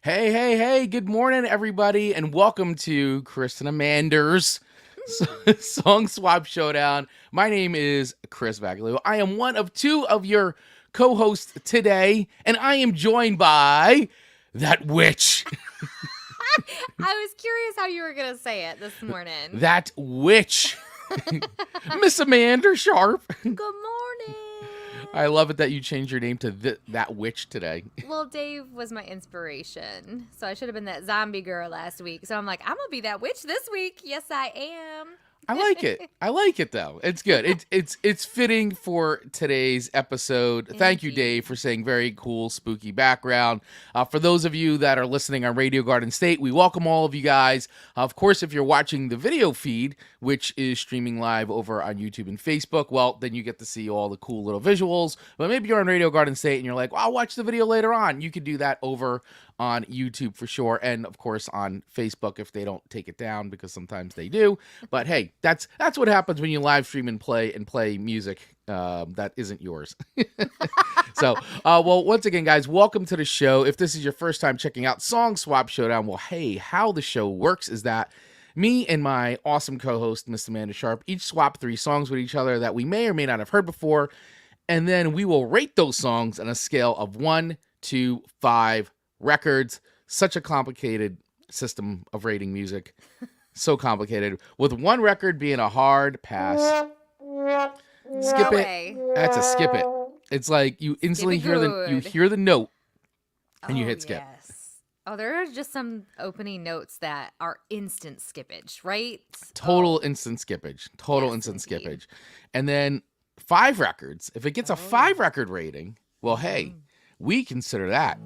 Hey, hey, hey, good morning, everybody, and welcome to Chris and Amanda's Song Swap Showdown. My name is Chris Baglio. I am one of two of your co hosts today, and I am joined by that witch. I was curious how you were going to say it this morning. That witch. Miss Amanda Sharp. Good morning. I love it that you changed your name to that witch today. Well, Dave was my inspiration. So I should have been that zombie girl last week. So I'm like, I'm going to be that witch this week. Yes, I am. I like it. I like it though. It's good. It's fitting for today's episode. Thank you, Dave, for saying very cool, spooky background. For those of you that are listening on Radio Garden State, we welcome all of you guys. Of course, if you're watching the video feed, which is streaming live over on YouTube and Facebook, well, then you get to see all the cool little visuals. But maybe you're on Radio Garden State and you're like, well, I'll watch the video later on. You could do that over on YouTube for sure, and of course on Facebook if they don't take it down, because sometimes they do. But hey, that's what happens when you live stream and play music that isn't yours. So, well, once again, guys, welcome to the show. If this is your first time checking out Song Swap Showdown, well, hey, how the show works is that me and my awesome co-host, Miss Amanda Sharp, each swap 3 songs with each other that we may or may not have heard before, and then we will rate those songs on a scale of 1 to 5 records. Such a complicated system of rating music. So complicated. With one record being a hard pass. Skip it. That's a skip it. It's like you instantly hear the note and you hit skip. Yes. Oh, there are just some opening notes that are instant skippage, right? Total instant skippage. Total instant skippage. And then 5 records. If it gets a 5 record rating, well, hey, we consider that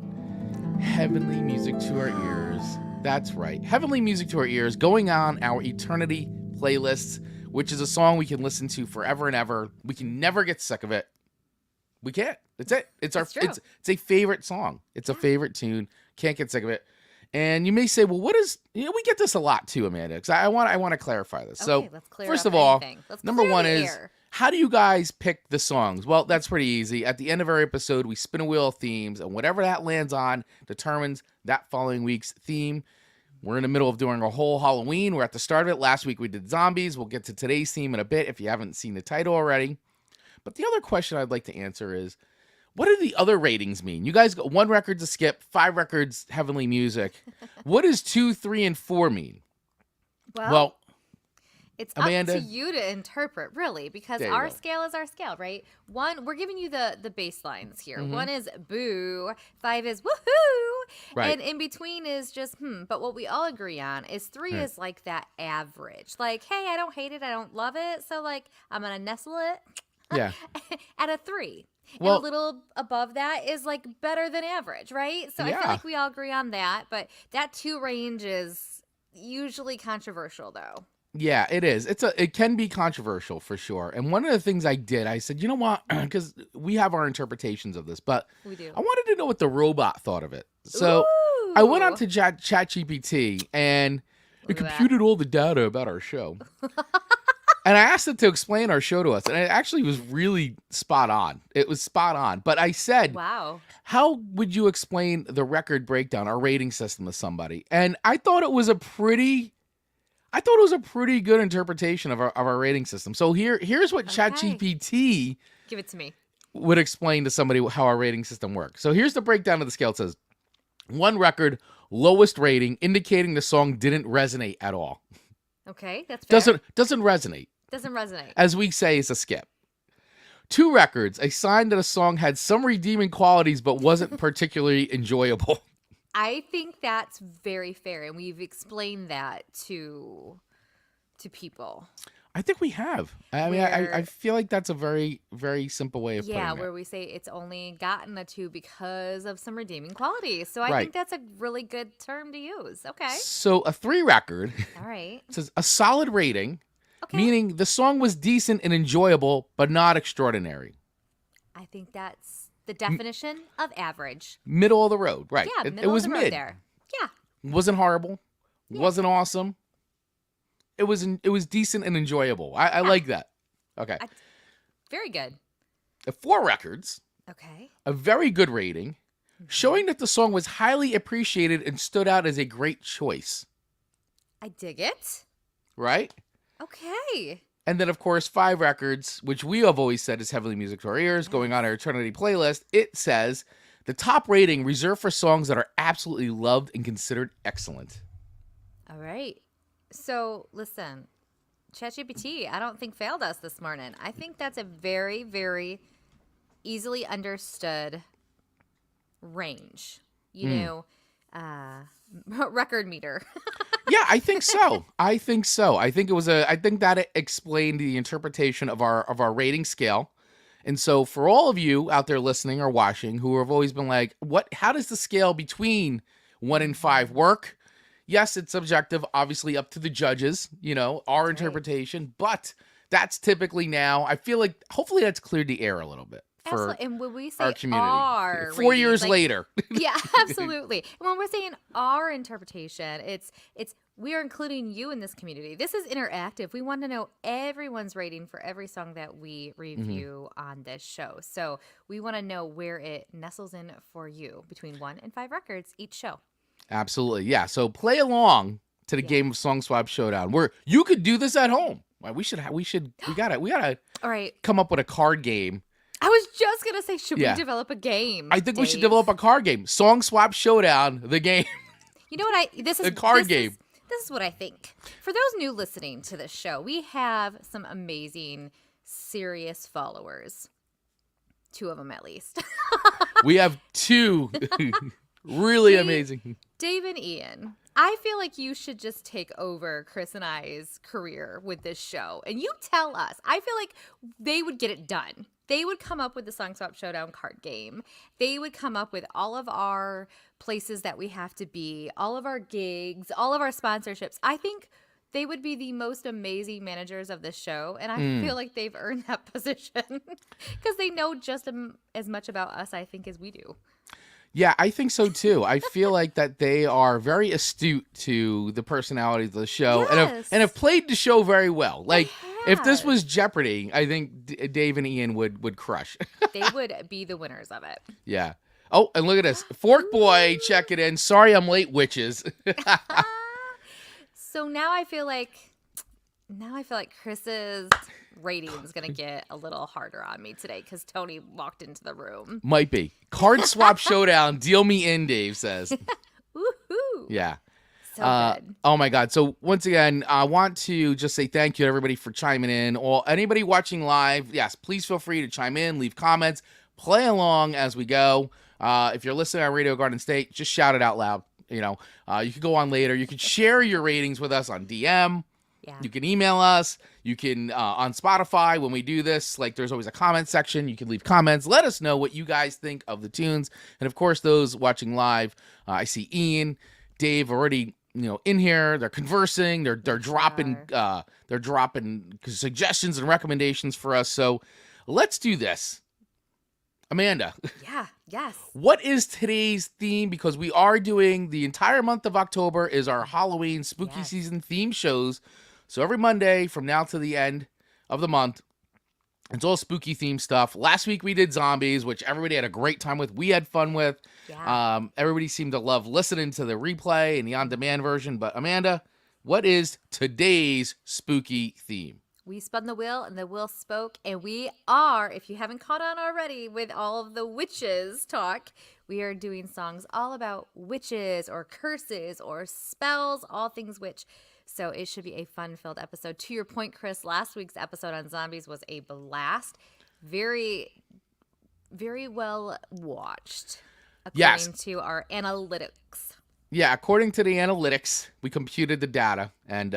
heavenly music to our ears. That's right. Heavenly music to our ears, going on our eternity playlists, which is a song we can listen to forever and ever. We can never get sick of it. We can't. That's it. It's a favorite song. It's a favorite tune. Can't get sick of it. And you may say, well, what is, we get this a lot too, Amanda, because I want to clarify this. Okay, so let's clear first up of all, anything. number one is, how do you guys pick the songs? Well, that's pretty easy. At the end of our episode, we spin a wheel of themes, and whatever that lands on determines that following week's theme. We're in the middle of doing a whole Halloween. We're at the start of it. Last week we did zombies. We'll get to today's theme in a bit if you haven't seen the title already. But the other question I'd like to answer is, what do the other ratings mean? You guys got 1 record to skip, 5 records, heavenly music. What does 2, 3, and 4 mean? Well, it's Amanda, up to you to interpret, really, because our scale is our scale, right? 1, we're giving you the baselines here. 1 is boo, 5 is woohoo, and in between is just But what we all agree on is 3 is like that average. Like, hey, I don't hate it, I don't love it, so like I'm gonna nestle it at a 3. Well, and a little above that is like better than average, right? So I feel like we all agree on that, but that 2 range is usually controversial, though. Yeah, it is. It can be controversial for sure. And one of the things I did, I said, you know what? Because we have our interpretations of this, but we do. I wanted to know what the robot thought of it. So I went on to ChatGPT and it computed all the data about our show. And I asked it to explain our show to us, and it actually was really spot on. It was spot on. But I said, wow, how would you explain the record breakdown, our rating system to somebody? And I thought it was a pretty good interpretation of our rating system. So here's what ChatGPT give it to me would explain to somebody how our rating system works. So here's the breakdown of the scale. It says 1 record, lowest rating, indicating the song didn't resonate at all. Okay, that's fair. Doesn't resonate. Doesn't resonate. As we say, it's a skip. 2 records, a sign that a song had some redeeming qualities but wasn't particularly enjoyable. I think that's very fair, and we've explained that to people. I think we have. I mean, I feel like that's a very, very simple way of putting it. Yeah, where we say it's only gotten a 2 because of some redeeming qualities. So I think that's a really good term to use. Okay. So a 3 record. All right. Says a solid rating, meaning the song was decent and enjoyable, but not extraordinary. I think that's the definition of average. Middle of the road, right? Yeah, it was mid. There. Yeah. Wasn't horrible. Yeah. Wasn't awesome. It was decent and enjoyable. I like that. Okay. Very good. 4 records. Okay. A very good rating, showing that the song was highly appreciated and stood out as a great choice. I dig it. Right? Okay. And then, of course, 5 records, which we have always said is heavily music to our ears, going on our Eternity playlist. It says, the top rating reserved for songs that are absolutely loved and considered excellent. All right. So, listen, ChatGPT, I don't think failed us this morning. I think that's a very, very easily understood range. Record meter. Yeah, I think so. I think that it explained the interpretation of our rating scale. And so for all of you out there listening or watching who have always been like, how does the scale between 1 and 5 work? Yes, it's subjective, obviously up to the judges, our interpretation, but that's typally now, I feel like hopefully that's cleared the air a little bit. Absolutely. And when we say our community, our 4 years later. Yeah, absolutely. And when we're saying our interpretation, it's we are including you in this community. This is interactive. We want to know everyone's rating for every song that we review on this show. So we want to know where it nestles in for you between 1 and 5 records each show. Absolutely. Yeah. So play along to the game of Song Swap Showdown, where you could do this at home. We gotta all right, come up with a card game. I was just going to say, should we develop a game? I think we should develop a card game. Song Swap Showdown, the game. You know what? This is a card game. This is what I think. For those new listening to this show, we have some amazing, serious followers. 2 of them at least. We have 2 really amazing. Dave and Ian. I feel like you should just take over Chris and I's career with this show. And you tell us. I feel like they would get it done. They would come up with the Song Swap Showdown card game. They would come up with all of our places that we have to be, all of our gigs, all of our sponsorships. I think they would be the most amazing managers of this show. And I feel like they've earned that position because they know just as much about us, I think, as we do. Yeah, I think so too. I feel like that they are very astute to the personalities of the show and have played the show very well. Like if this was Jeopardy, I think Dave and Ian would crush. They would be the winners of it. Yeah. Oh, and look at this. Fork Boy, check it in. Sorry I'm late, witches. So now I feel like Chris's rating is going to get a little harder on me today because Tony walked into the room. Might be. Card Swap Showdown. Deal me in, Dave says. Woohoo. Yeah. So good. Oh, my God. So once again, I want to just say thank you to everybody for chiming in. Or anybody watching live, yes, please feel free to chime in, leave comments, play along as we go. If you're listening on Radio Garden State, just shout it out loud. You could go on later. You could share your ratings with us on DM. Yeah. You can email us. You can, on Spotify, when we do this, there's always a comment section. You can leave comments. Let us know what you guys think of the tunes. And, of course, those watching live, I see Ian, Dave already, in here. They're conversing. They're dropping suggestions and recommendations for us. So let's do this. Amanda. Yeah, yes. What is today's theme? Because we are doing the entire month of October is our Halloween spooky season theme shows. So every Monday from now to the end of the month, it's all spooky themed stuff. Last week we did zombies, which everybody had a great time with. We had fun with. Yeah. Everybody seemed to love listening to the replay and the on-demand version. But Amanda, what is today's spooky theme? We spun the wheel and the wheel spoke, and we are, if you haven't caught on already with all of the witches talk, we are doing songs all about witches or curses or spells, all things witch. So it should be a fun-filled episode. To your point, Chris, last week's episode on zombies was a blast. Very, very well watched, according to our analytics. Yeah, according to the analytics, we computed the data, and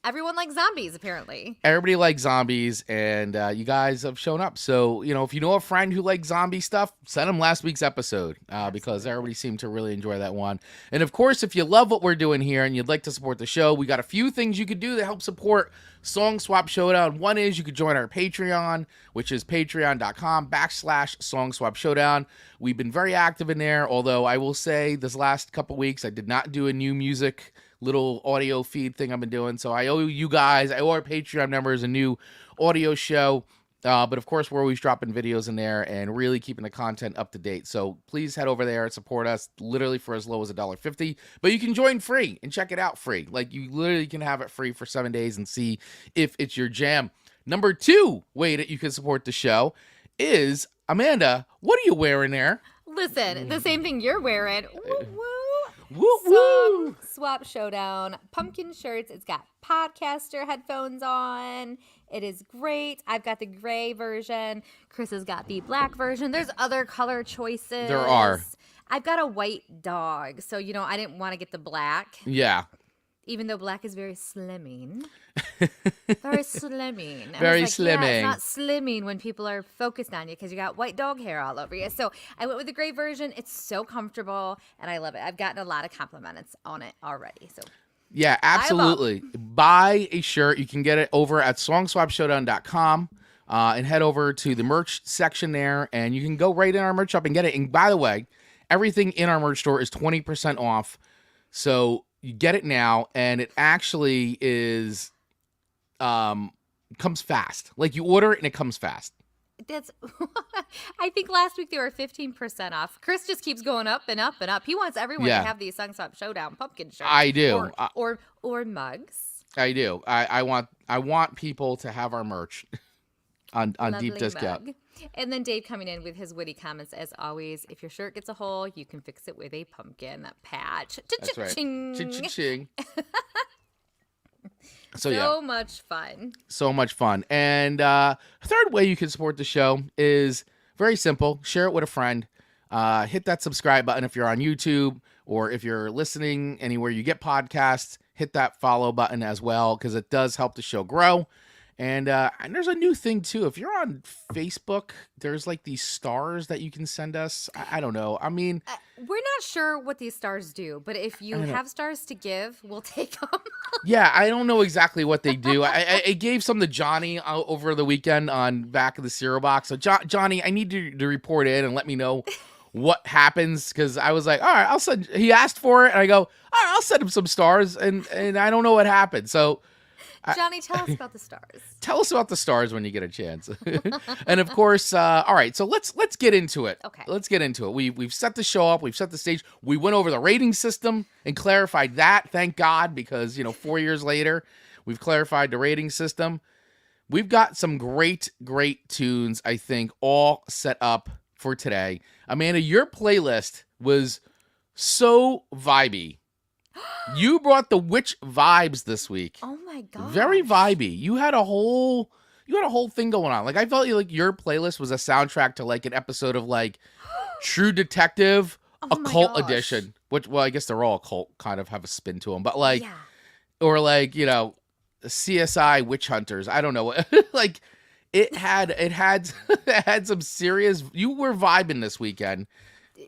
everyone likes zombies, apparently. Everybody likes zombies, and you guys have shown up. So, if you know a friend who likes zombie stuff, send them last week's episode because everybody seemed to really enjoy that one. And, of course, if you love what we're doing here and you'd like to support the show, we got a few things you could do to help support Song Swap Showdown. One is you could join our Patreon, which is patreon.com/Song Swap Showdown. We've been very active in there, although I will say this last couple weeks I did not do a new music little audio feed thing I've been doing. So I owe you guys, I owe our Patreon members a new audio show. But of course, we're always dropping videos in there and really keeping the content up to date. So please head over there and support us literally for as low as $1.50. But you can join free and check it out free. Like you literally can have it free for 7 days and see if it's your jam. Number 2 way that you can support the show is, Amanda, what are you wearing there? Listen, the same thing you're wearing. Woo woo. Woo Song Swap Showdown pumpkin shirts. It's got podcaster headphones on. It is great. I've got the gray version. Chris has got the black version. There's other color choices. There are. I've got a white dog, so I didn't want to get the black. Yeah. Even though black is very slimming. Very slimming. Very slimming. slimming. It's not slimming when people are focused on you because you got white dog hair all over you. So I went with the gray version. It's so comfortable, and I love it. I've gotten a lot of compliments on it already. So yeah, absolutely. Buy a shirt. You can get it over at songswapshowdown.com and head over to the merch section there, and you can go right in our merch shop and get it. And by the way, everything in our merch store is 20% off. So you get it now, and it actually is comes fast. Like you order it and it comes fast. That's I think last week they were 15% off. Chris just keeps going up and up and up. He wants everyone to have these Song Swap Showdown pumpkin shirts. I do. Or mugs. I do. I want people to have our merch on deep discount. Mug. And then Dave coming in with his witty comments as always. If your shirt gets a hole, you can fix it with a pumpkin patch. That's right. Ching. So much fun. So much fun. And third way you can support the show is very simple. Share it with a friend. Hit that subscribe button if you're on YouTube, or if you're listening anywhere you get podcasts, hit that follow button as well, because it does help the show grow. And there's a new thing, too. If you're on Facebook, there's like these stars that you can send us. I don't know. I mean, we're not sure what these stars do, but if you have stars to give, we'll take them. Yeah, I don't know exactly what they do. I gave some to Johnny over the weekend on back of the cereal box. So, Johnny, I need you to report in and let me know what happens, because I was like, all right, I'll send. He asked for it, and I go, all right, I'll send him some stars, and I don't know what happened. So, Johnny, tell us about the stars. Tell us about the stars when you get a chance. And of course, all right, so let's get into it. Okay. Let's get into it. We've set the show up. We've set the stage. We went over the rating system and clarified that. Thank God, because 4 years later, we've clarified the rating system. We've got some great tunes, I think, all set up for today. Amanda, your playlist was so vibey. You brought the witch vibes this week. Oh my god. Very vibey. You had a whole thing going on. Like I felt like your playlist was a soundtrack to like an episode of like True Detective Occult Edition. Which, well, I guess they're all occult, kind of have a spin to them, but like or like, CSI Witch Hunters. I don't know. Like it had some serious. You were vibing this weekend.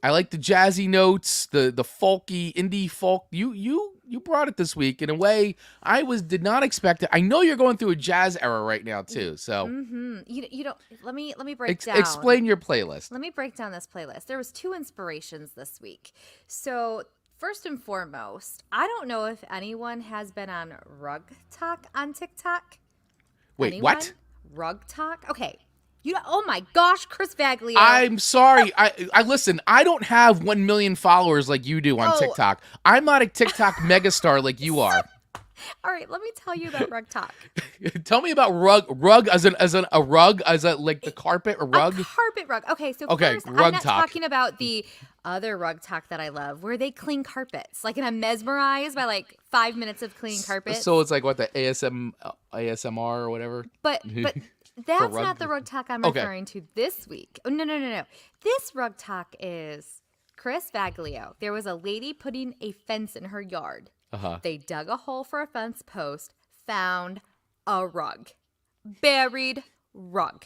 I like the jazzy notes, the folky indie folk. You brought it this week in a way I did not expect it. I know you're going through a jazz era right now too. So you don't. Let me break down. Explain your playlist. Let me break down this playlist. There was 2 inspirations this week. So first and foremost, I don't know if anyone has been on Rug Talk on TikTok. Wait, anyone? what? Rug Talk? Okay. Oh my gosh, Chris Baglio. I'm sorry. I listen, I don't have 1 million followers like you do on TikTok. I'm not a TikTok megastar like you are. All right, let me tell you about Rug Talk. Tell me about rug as a rug, as a like the carpet or rug. A carpet rug. Okay, so first, I'm not talking about the other Rug Talk that I love, where they clean carpets. Like, and I'm mesmerized by like 5 minutes of cleaning carpets. So it's like what, the ASMR or whatever. But that's not the Rug Talk I'm referring to this week. Oh, no. This Rug Talk is Chris Baglio. There was a lady putting a fence in her yard. They dug a hole for a fence post, found a rug. Buried rug.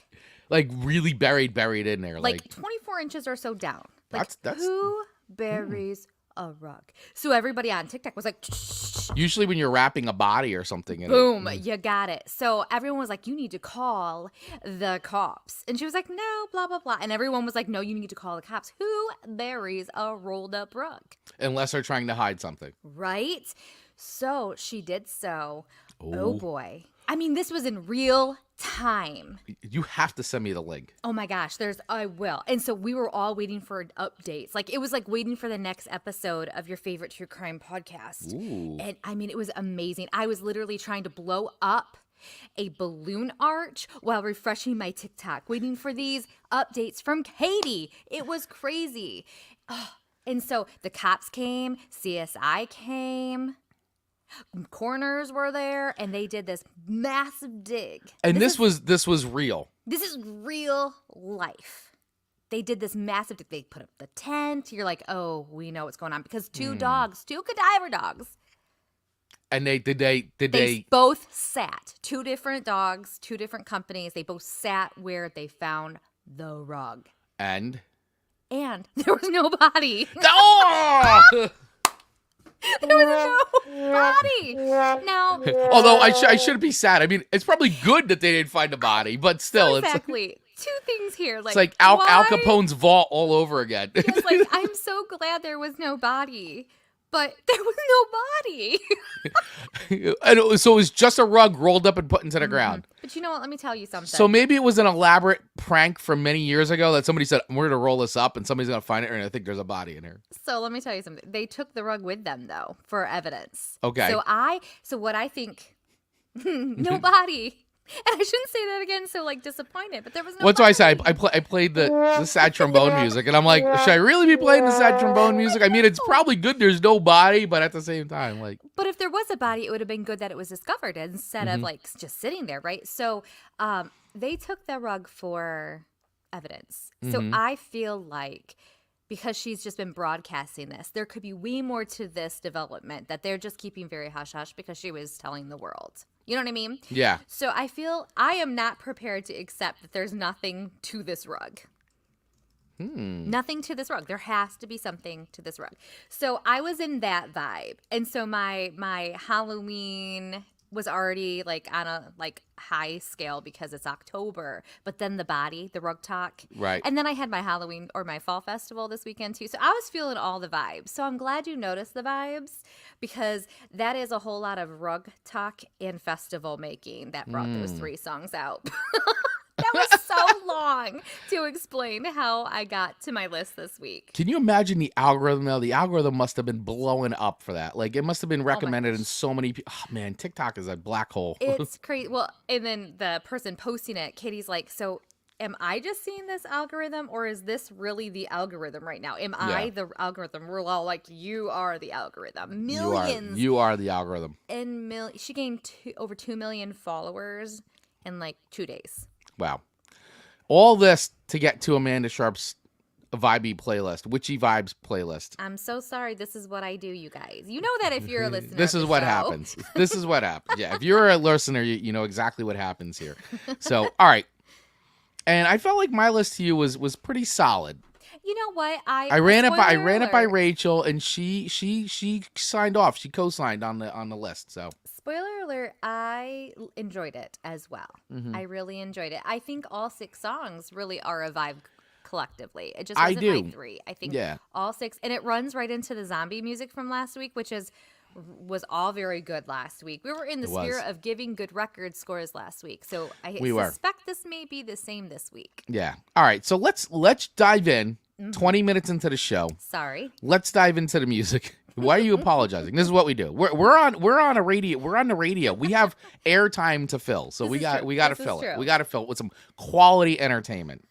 Like really buried in there. Like 24 inches or so down. Like, who buries a rug? So everybody on TikTok was like, shh. Usually when you're wrapping a body or something. Boom, you got it. So everyone was like, you need to call the cops. And she was like, no, blah, blah, blah. And everyone was like, no, you need to call the cops. Who buries a rolled up rug? Unless they're trying to hide something. Right? So she did so. Oh boy. I mean, this was in real time. You have to send me the link. Oh my gosh, I will. And so we were all waiting for updates. Like, it was like waiting for the next episode of your favorite true crime podcast. Ooh. And I mean, it was amazing. I was literally trying to blow up a balloon arch while refreshing my TikTok, waiting for these updates from Katie. It was crazy. Oh, and so the cops came, CSI came, coroners were there, and they did this massive dig. And this was real. This is real life. They did this massive dig. They put up the tent. You're like, oh, we know what's going on, because two cadaver dogs. And they both sat. Two different dogs, two different companies. They both sat where they found the rug. And there was no body. Oh! There was no body. Now, although I shouldn't be sad. I mean, it's probably good that they didn't find a body, but still, exactly. Two things here. It's like Al Capone's vault all over again. Yes, like, I'm so glad there was no body, but there was no body. And so it was just a rug rolled up and put into the ground. But you know what? Let me tell you something. So maybe it was an elaborate prank from many years ago that somebody said, we're going to roll this up and somebody's going to find it, and I think there's a body in here. So let me tell you something. They took the rug with them, though, for evidence. Okay. So what I think, no body. And I shouldn't say that again, so disappointed, but there was no What's body. why I said I played the sad trombone music, and I'm like, should I really be playing the sad trombone music? I mean, it's probably good there's no body, but at the same time, But if there was a body, it would have been good that it was discovered instead of just sitting there, right? So they took the rug for evidence. So I feel like, because she's just been broadcasting this, there could be way more to this development that they're just keeping very hush-hush because she was telling the world. You know what I mean? Yeah. So I feel I am not prepared to accept that there's nothing to this rug. Nothing to this rug. There has to be something to this rug. So I was in that vibe. And so my Halloween was already on a high scale because it's October, but then the rug talk. Right. And then I had my Halloween or my fall festival this weekend too. So I was feeling all the vibes. So I'm glad you noticed the vibes, because that is a whole lot of rug talk and festival making that brought those 3 songs out. That was so long to explain how I got to my list this week. Can you imagine the algorithm? Now, the algorithm must have been blowing up for that. It must have been recommended in so many people. Oh, man, TikTok is a black hole. It's crazy. Well, and then the person posting it, Katie's like, so am I just seeing this algorithm, or is this really the algorithm right now? Am I the algorithm? We're all like, you are the algorithm. Millions. You are the algorithm. And she gained over 2 million followers in 2 days. Wow. All this to get to Amanda Sharp's vibey playlist, witchy vibes playlist. I'm so sorry. This is what I do, you guys. You know that if you're a listener. This is what happens. This is what happens. Yeah, if you're a listener, you know exactly what happens here. So, all right. And I felt like my list to you was pretty solid. You know what? I ran it by Rachel, and she signed off. She co-signed on the list. So spoiler alert, I enjoyed it as well. I really enjoyed it. I think all 6 songs really are a vibe collectively. It just wasn't my 3. I think all 6, and it runs right into the zombie music from last week, which was all very good last week. We were in the spirit of giving good record scores last week, so I suspect this may be the same this week. Yeah. All right. So let's dive in. 20 minutes into the show. Sorry. Let's dive into the music. Why are you apologizing? This is what we do. We're on a radio. We're on the radio. We have airtime to fill, so we got to fill it. We got to fill it with some quality entertainment.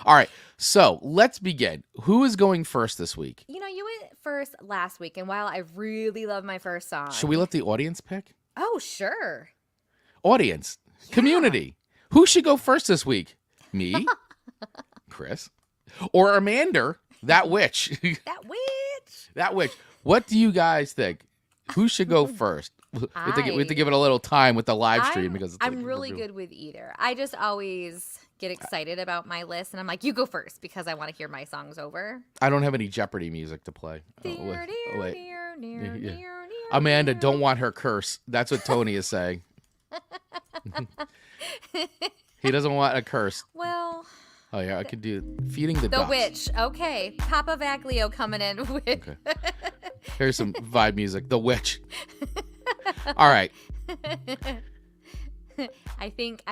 All right. So let's begin. Who is going first this week? You went first last week, and while I really love my first song, should we let the audience pick? Oh, sure. Audience, community. Who should go first this week? Me, Chris, or Amanda? That witch. That witch. What do you guys think? Who should go first? We have to give it a little time with the live stream because I'm really good with either. I just always get excited about my list, and I'm like, you go first because I want to hear my songs over. I don't have any Jeopardy music to play. Amanda, don't want her curse. That's what Tony is saying. He doesn't want a curse. Well... Oh, yeah, I could do feeding the ducks. The witch. Okay. Papa Vaglio coming in with... Okay. Here's some vibe music. The witch. All right. I think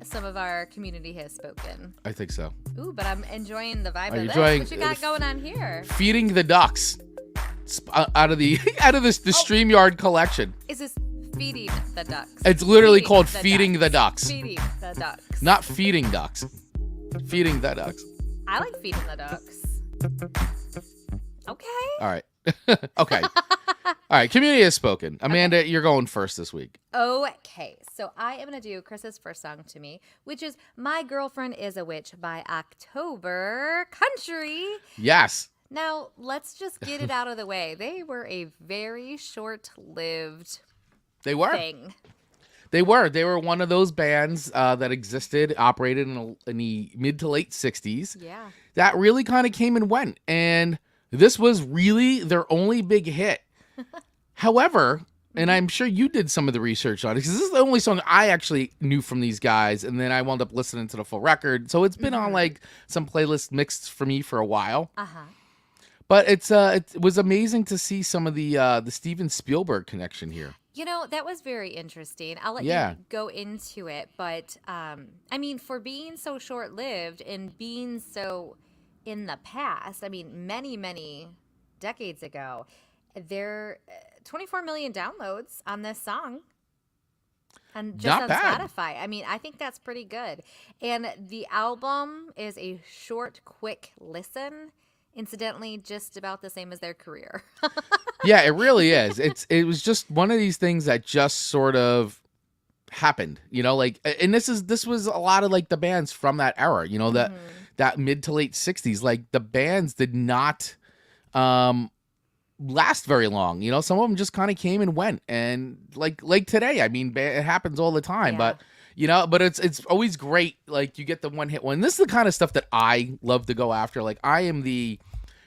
some of our community has spoken. I think so. Ooh, but I'm enjoying the vibe of this. Enjoying What you got going on here? Feeding the ducks out of the StreamYard collection. Is this feeding the ducks? It's literally called Feeding the Ducks. Feeding the ducks. Not feeding ducks. Feeding the ducks. I like feeding the ducks. Okay. All right. Okay. All right. Community has spoken. Amanda, okay. You're going first this week. Okay. So I am going to do Chris's first song to me, which is My Girlfriend is a Witch by October Country. Yes. Now, let's just get it out of the way. They were a very short-lived thing. They were one of those bands that existed, operated in the mid to late 60s. Yeah. That really kind of came and went. And this was really their only big hit. However, and I'm sure you did some of the research on it, because this is the only song I actually knew from these guys, and then I wound up listening to the full record. So it's been on like some playlists mixed for me for a while. Uh-huh. But it was amazing to see some of the Steven Spielberg connection here. You know, that was very interesting. I'll let you go into it. But, I mean, for being so short-lived and being so in the past, I mean, many, many decades ago, there 24 million downloads on this song. And just Not on bad. Spotify. I mean, I think that's pretty good. And the album is a short, quick listen. Incidentally, just about the same as their career. Yeah, it really is. It was just one of these things that just sort of happened, you know, like, and this was a lot of like the bands from that era, you know, that mid to late 60s, like the bands did not last very long, you know. Some of them just kind of came and went, and like today, I mean, it happens all the time. But you know, but it's always great, like you get the one hit one. This is the kind of stuff that I love to go after. Like, I am the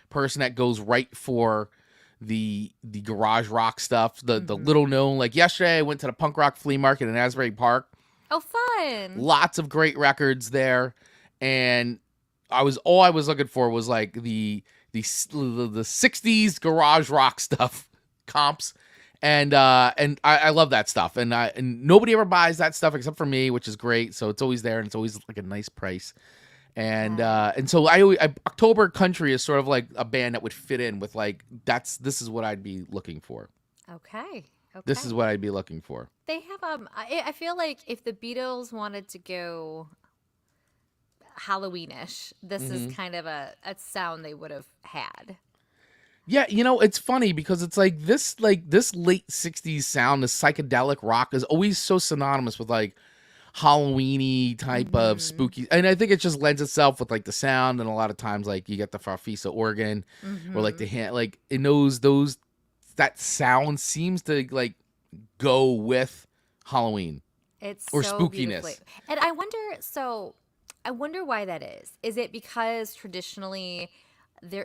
person that goes right for the garage rock stuff, the little known. Like yesterday I went to the punk rock flea market in Asbury Park. Oh, fun. Lots of great records there, and all I was looking for was like the 60s garage rock stuff comps, and I love that stuff, and nobody ever buys that stuff except for me, which is great. So it's always there, and it's always like a nice price. And so October Country is sort of like a band that would fit in with like, this is what I'd be looking for. Okay. This is what I'd be looking for. They have I feel like if the Beatles wanted to go Halloweenish, this is kind of a sound they would have had. Yeah, you know, it's funny because it's like this late 60s sound, this psychedelic rock is always so synonymous with like Halloween-y type of spooky, and I think it just lends itself with like the sound, and a lot of times like you get the Farfisa organ or like the hand, like in those that sound seems to like go with Halloween. It's or so spookiness. And I wonder why that is. Is it because traditionally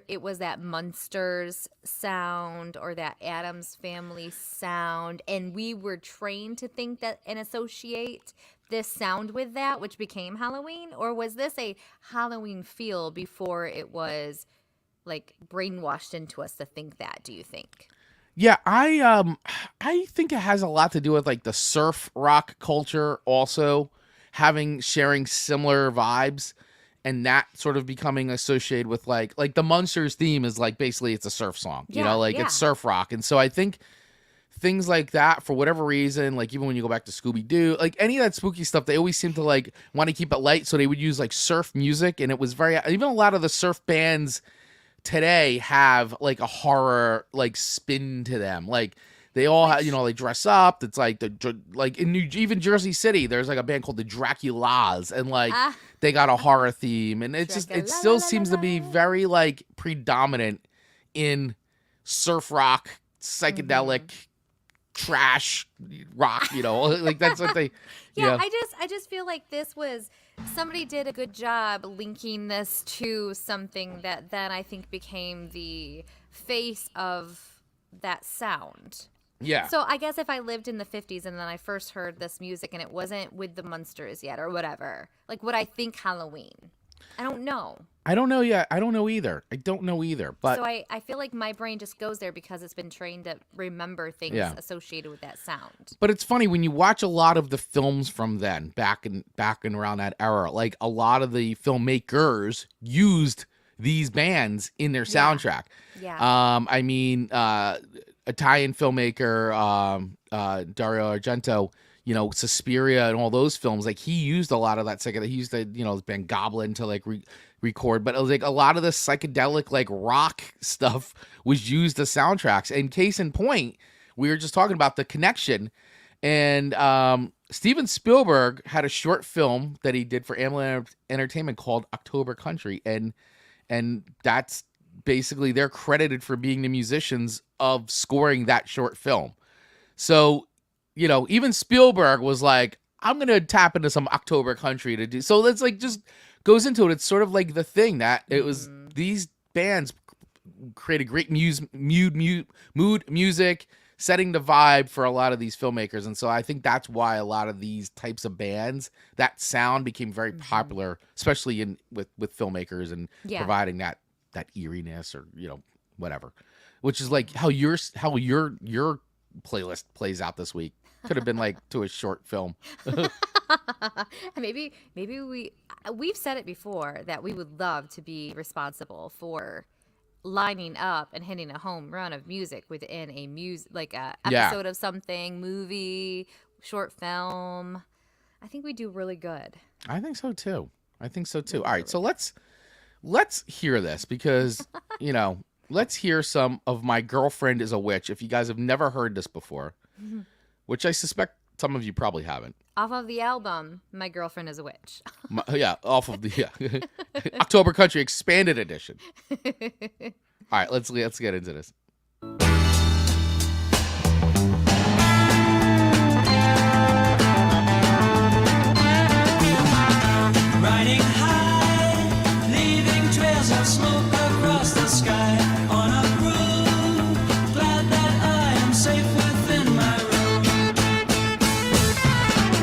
it was that Munsters sound or that Addams Family sound, and we were trained to think that and associate this sound with that, which became Halloween? Or was this a Halloween feel before it was like brainwashed into us to think that, do you think? Yeah, I think it has a lot to do with like the surf rock culture also sharing similar vibes, and that sort of becoming associated with like the Munsters theme is like basically it's a surf song, you know, like it's surf rock. And so I think things like that, for whatever reason, like even when you go back to Scooby-Doo, like any of that spooky stuff, they always seem to like want to keep it light, so they would use like surf music, and it was even a lot of the surf bands today have like a horror like spin to them. Like they all have, you know, they dress up. It's like even Jersey City, there's like a band called the Draculas, and like they got a horror theme, and it still seems to be very like predominant in surf rock, psychedelic trash rock, you know, like that's what they I just feel like this was somebody did a good job linking this to something that then I think became the face of that sound. Yeah. So I guess if I lived in the 50s and then I first heard this music and it wasn't with the Munsters yet or whatever, like would I think Halloween? I don't know. I don't know yet. I don't know either. But so I feel like my brain just goes there because it's been trained to remember things associated with that sound. But it's funny when you watch a lot of the films from then, back in around that era, like a lot of the filmmakers used these bands in their soundtrack. Yeah. I mean, Italian filmmaker Dario Argento, Suspiria and all those films, like he used a lot of that he used the band Goblin to like record, but it was like a lot of the psychedelic like rock stuff was used as soundtracks. And case in point, we were just talking about the connection, and Steven Spielberg had a short film that he did for Amblin Entertainment called October Country, and that's basically they're credited for being the musicians of scoring that short film. So even Spielberg was like, I'm going to tap into some October Country to do. So that's like just goes into it. It's sort of like the thing that it was these bands created great mood music, setting the vibe for a lot of these filmmakers. And so I think that's why a lot of these types of bands, that sound became very popular, especially with filmmakers and providing that eeriness or, whatever, which is like how your playlist plays out this week. Could have been like to a short film. maybe we've said it before that we would love to be responsible for lining up and hitting a home run of music within a episode of something, movie, short film. I think we do really good. I think so too. All right, so let's hear this because let's hear some of My Girlfriend is a Witch. If you guys have never heard this before, which I suspect some of you probably haven't. Off of the album, My Girlfriend is a Witch. Off of the October Country Expanded Edition. All right, let's get into this. Riding high, leaving trails of smoke across the sky on a broom, glad that I am safe within my room.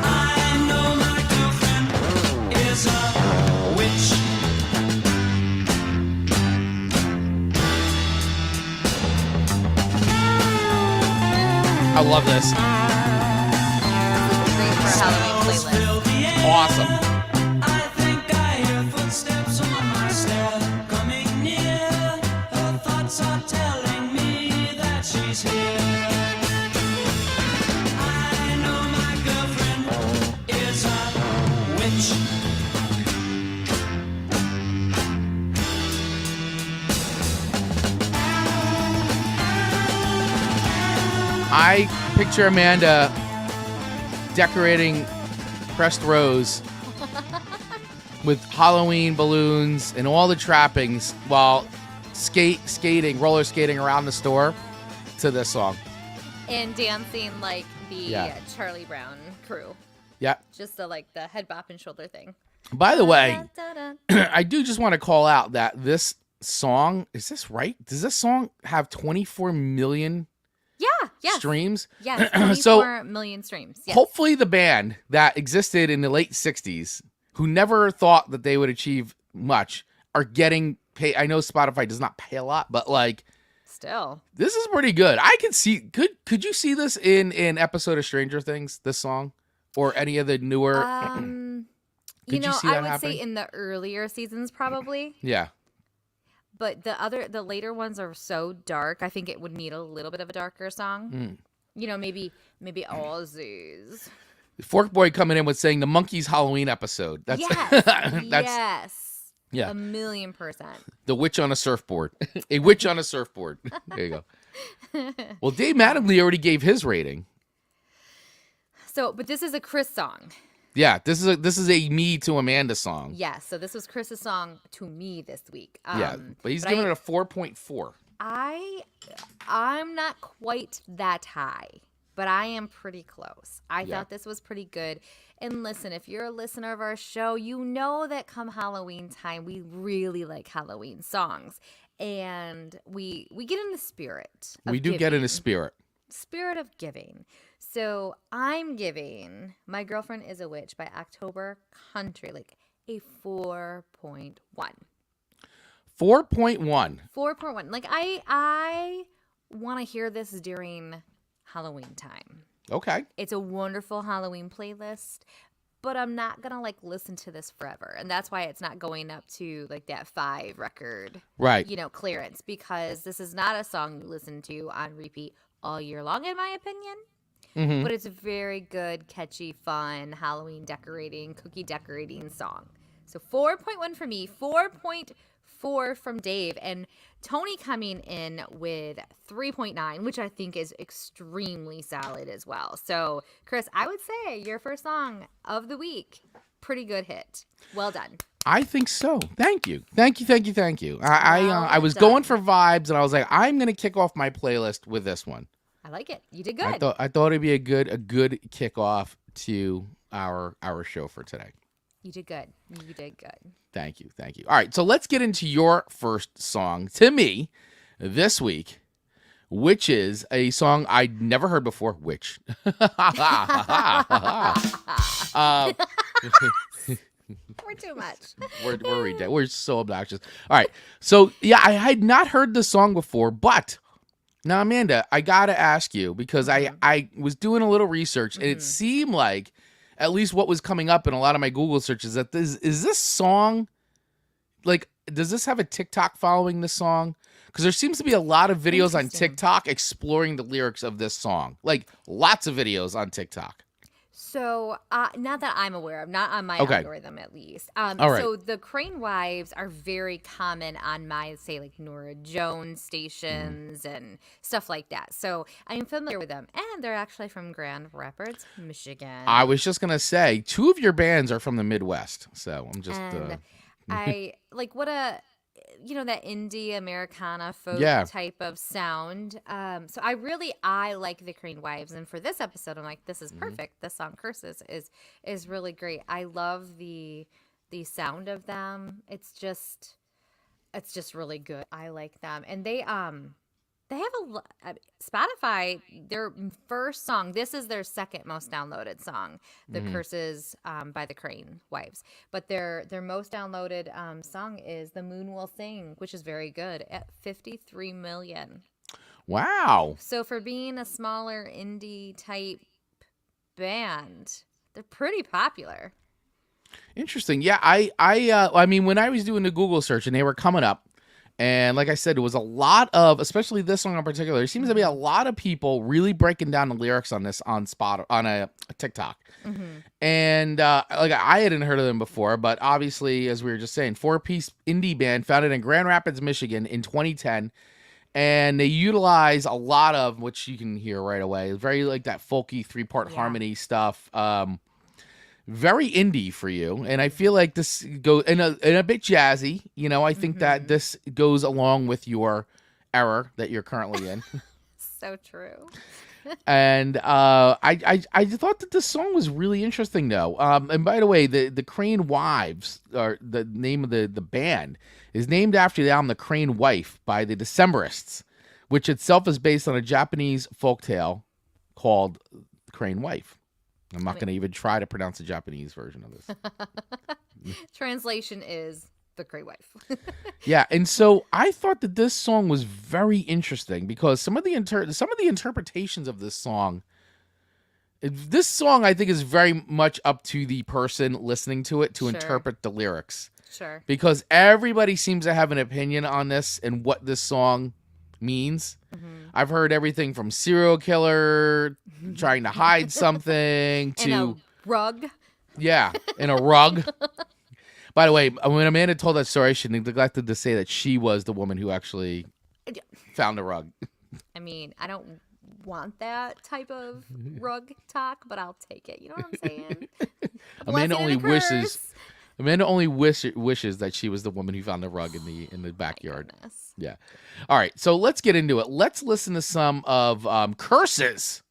I know my girlfriend is a witch. I love this. Great for a Halloween playlist. Awesome. I picture Amanda decorating Pressed Rose with Halloween balloons and all the trappings while roller skating around the store to this song. And dancing like the Charlie Brown crew. Yeah. Just the head bop and shoulder thing. By the way, I do just want to call out that this song, is this right? Does this song have 24 million streams? Yes, 24 million streams. Yes. Hopefully the band that existed in the late 60s, who never thought that they would achieve much, are getting paid. I know Spotify does not pay a lot, but still, this is pretty good. I could see, could you see this in an episode of Stranger Things, this song? Or any of the newer? I would say in the earlier seasons, probably. Yeah. But the later ones are so dark. I think it would need a little bit of a darker song. Maybe Aussies. Fork Boy coming in with saying the Monkeys Halloween episode. That's yes. Yeah. 1,000,000%. The witch on a surfboard. A witch on a surfboard. There you go. Well, Dave Mattingly already gave his rating. But this is a Chris song. Yeah, this is a me to Amanda song. Yeah, so this was Chris's song to me this week. But he's giving it a 4.4. I'm not quite that high, but I am pretty close. I thought this was pretty good. And listen, if you're a listener of our show, you know that come Halloween time, we really like Halloween songs. And we get in the spirit of giving. Get in the spirit. Spirit of giving. So I'm giving My Girlfriend is a Witch by October Country, a 4.1. 4.1. 4.1. Like I want to hear this during Halloween time. Okay. It's a wonderful Halloween playlist, but I'm not going to like listen to this forever. And that's why it's not going up to like that 5 record, right, clearance, because this is not a song you listen to on repeat all year long, in my opinion. Mm-hmm. But it's a very good, catchy, fun Halloween decorating, cookie decorating song. So 4.1 for me, 4.4 from Dave, and Tony coming in with 3.9, which I think is extremely solid as well. So, Chris, I would say your first song of the week, pretty good hit. Well done. I think so. Thank you. I was going for vibes, and I was like, I'm going to kick off my playlist with this one. I like it. You did good. I thought it'd be a good kickoff to our show for today. You did good. You did good. Thank you. All right, so let's get into your first song to me this week, which is a song I'd never heard before. Which We're too much. We're so obnoxious. All right, so yeah, I had not heard this song before, but now, Amanda, I gotta ask you, because I was doing a little research, and it seemed like, at least what was coming up in a lot of my Google searches, that is this song, like, does this have a TikTok following this song? Because there seems to be a lot of videos on TikTok exploring the lyrics of this song. Like, lots of videos on TikTok. So, not that I'm aware of, not on my algorithm at least. All right. So the Crane Wives are very common on my, say, like Nora Jones stations and stuff like that. So I'm familiar with them, and they're actually from Grand Rapids, Michigan. I was just gonna say 2 of your bands are from the Midwest, so I'm just. I like what a. That indie Americana folk type of sound. So I like the Crane Wives. And for this episode, I'm like, this is perfect. The song Curses is really great. I love the sound of them. It's just really good. I like them. And they have Spotify, their first song, this is their second most downloaded song, The Curses by the Crane Wives. But their most downloaded song is The Moon Will Sing, which is very good, at 53 million. Wow. So for being a smaller indie type band, they're pretty popular. Interesting. Yeah, I mean, when I was doing the Google search and they were coming up, and like I said, it was a lot of, especially this song in particular, there seems to be a lot of people really breaking down the lyrics on this on a TikTok. And like I hadn't heard of them before, but obviously, as we were just saying, 4-piece indie band founded in Grand Rapids, Michigan in 2010. And they utilize a lot of, which you can hear right away, very like that folky 3-part harmony stuff. Very indie for you, and I feel like this goes and a bit jazzy. I think that this goes along with your era that you're currently in. So true. And I thought that this song was really interesting, though. And by the way, the Crane Wives, or the name of the band, is named after the album "The Crane Wife" by the Decemberists, which itself is based on a Japanese folktale called "The Crane Wife." I'm not going to even try to pronounce the Japanese version of this. Translation is The Crane Wife. Yeah, and so I thought that this song was very interesting because some of the interpretations of this song I think is very much up to the person listening to it to interpret the lyrics. Sure. Because everybody seems to have an opinion on this and what this song means. I've heard everything from serial killer trying to hide something to in a rug. Yeah, in a rug. By the way, when Amanda told that story, she neglected to say that she was the woman who actually found a rug. I mean, I don't want that type of rug talk, but I'll take it. You know what I'm saying? Amanda only wishes that she was the woman who found the rug in the backyard. Yeah. All right, so let's get into it. Let's listen to some of Curses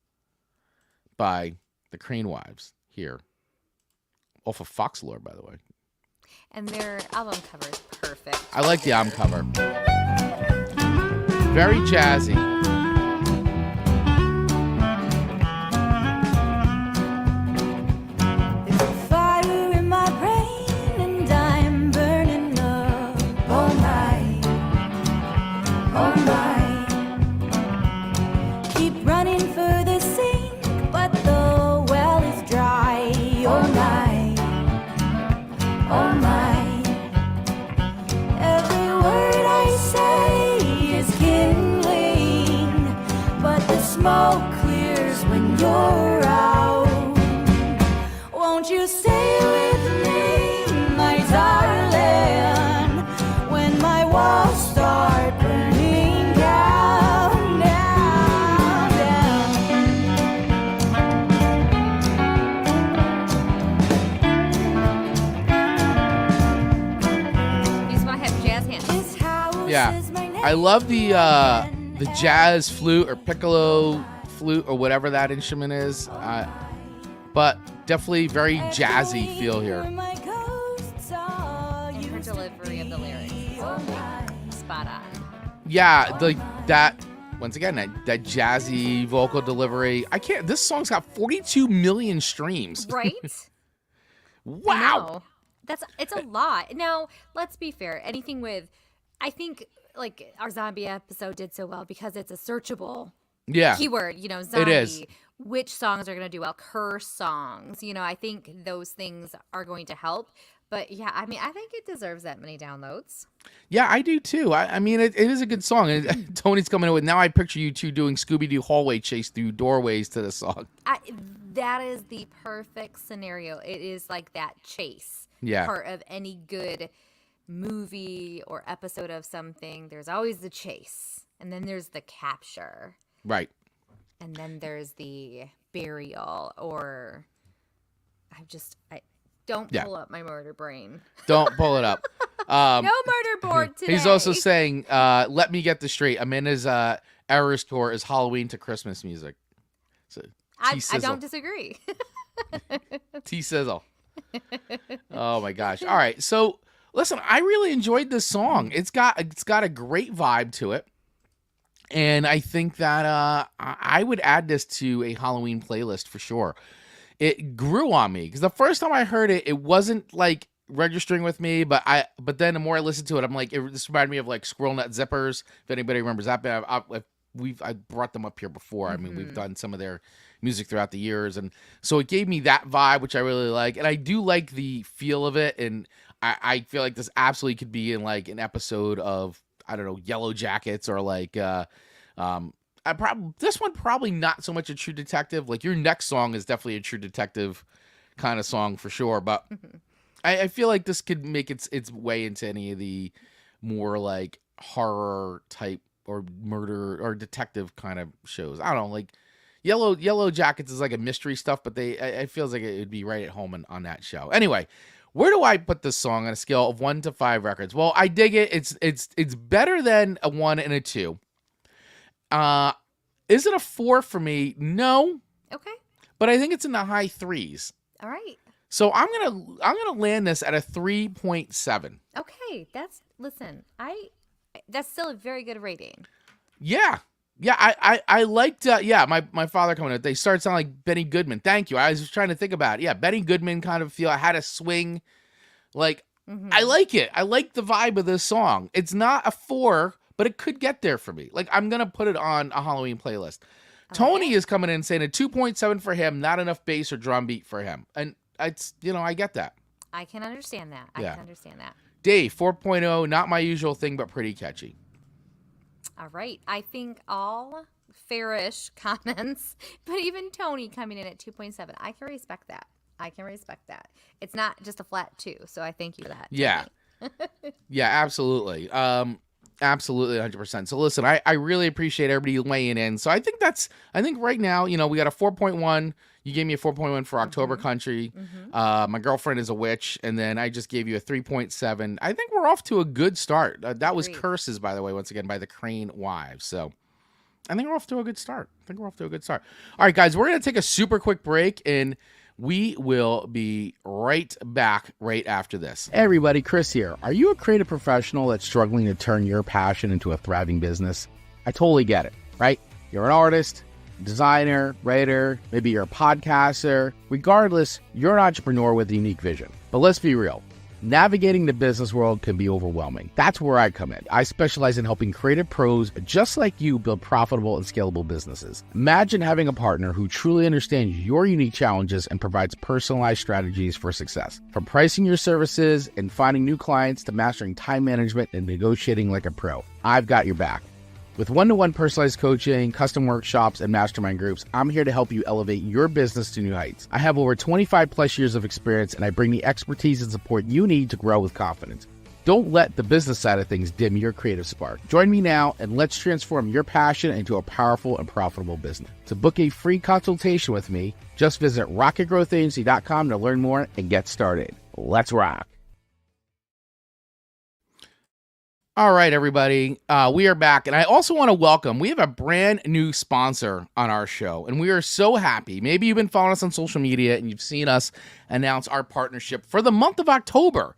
by the Crane Wives here. Off of Foxlore, by the way. And their album cover is perfect. I like the album cover. Very jazzy. There's a fire in my brain and smoke clears when you're out. Won't you stay with me, my darling, when my walls start burning down, down, down. These might have jazz hands. This house Yeah. is my I love the jazz flute or piccolo flute or whatever that instrument is. But definitely very jazzy feel here. And her delivery of the lyrics. Spot on. Yeah, that once again that jazzy vocal delivery. This song's got 42 million streams. Right? Wow. It's a lot. Now, let's be fair. Anything with, I think, like our zombie episode did so well because it's a searchable keyword, zombie. It is. Which songs are going to do well? Curse songs. I think those things are going to help. But yeah, I think it deserves that many downloads. Yeah, I do too. It is a good song. And Tony's coming in with, now I picture you two doing Scooby-Doo hallway chase through doorways to the song. That is the perfect scenario. It is like that chase part of any good movie or episode of something. There's always the chase, and then there's the capture. Right. And then there's the burial, or don't pull up my murder brain. Don't pull it up. No murder board today. He's also saying, let me get this straight. Amanda's Eras tour is Halloween to Christmas music. So, I don't disagree. T-sizzle. Oh my gosh. All right. So listen, I really enjoyed this song. It's got a great vibe to it. And I think that I would add this to a Halloween playlist for sure. It grew on me because the first time I heard it, it wasn't like registering with me, but then the more I listened to it, I'm like, this reminded me of like Squirrel Nut Zippers. If anybody remembers that band, I brought them up here before. I mean, we've done some of their music throughout the years, and so it gave me that vibe, which I really like, and I do like the feel of it, and I feel like this absolutely could be in like an episode of, I don't know, Yellow Jackets, or like this one probably not so much a True Detective. Like your next song is definitely a True Detective kind of song for sure, but I feel like this could make its way into any of the more like horror type or murder or detective kind of shows. I don't know, like Yellow Jackets is like a mystery stuff, but it feels like it would be right at home on that show. Anyway, where do I put this song on a scale of 1 to 5 records? Well, I dig it. It's better than a 1 and a 2. Is it a 4 for me? No. Okay. But I think it's in the high 3s. All right. So I'm gonna land this at a 3.7. Okay, that's still a very good rating. Yeah. I liked my father coming out. They started sounding like Benny Goodman. Thank you. I was just trying to think about it. Yeah, Benny Goodman kind of feel. I had a swing. Like I like it. I like the vibe of this song. It's not a 4, but it could get there for me. Like I'm gonna put it on a Halloween playlist. Tony is coming in saying a 2.7 for him, not enough bass or drum beat for him. And it's, I get that. I can understand that. I can understand that. Dave, 4.0, not my usual thing, but pretty catchy. All right. I think all fairish comments, but even Tony coming in at 2.7. I can respect that. It's not just a flat 2, so I thank you for that. Yeah. Yeah, absolutely. Absolutely, 100%. So listen, I really appreciate everybody weighing in. So I think right now, we got a 4.1. You gave me a 4.1 for October Country. My Girlfriend is a Witch. And then I just gave you a 3.7. I think we're off to a good start. That was Curses, by the way, once again, by the Crane Wives. So I think we're off to a good start. All right, guys, we're going to take a super quick break, and we will be right back right after this. Hey everybody, Chris here. Are you a creative professional that's struggling to turn your passion into a thriving business? I totally get it, right? You're an artist, designer, writer, maybe you're a podcaster. Regardless, you're an entrepreneur with a unique vision. But let's be real. Navigating the business world can be overwhelming. That's where I come in. I specialize in helping creative pros just like you build profitable and scalable businesses. Imagine having a partner who truly understands your unique challenges and provides personalized strategies for success. From pricing your services and finding new clients to mastering time management and negotiating like a pro, I've got your back. With one-to-one personalized coaching, custom workshops, and mastermind groups, I'm here to help you elevate your business to new heights. I have over 25 plus years of experience, and I bring the expertise and support you need to grow with confidence. Don't let the business side of things dim your creative spark. Join me now, and let's transform your passion into a powerful and profitable business. To book a free consultation with me, just visit rocketgrowthagency.com to learn more and get started. Let's rock. All right, everybody, we are back, and I also want to welcome, we have a brand new sponsor on our show, and we are so happy. Maybe you've been following us on social media, and you've seen us announce our partnership for the month of October.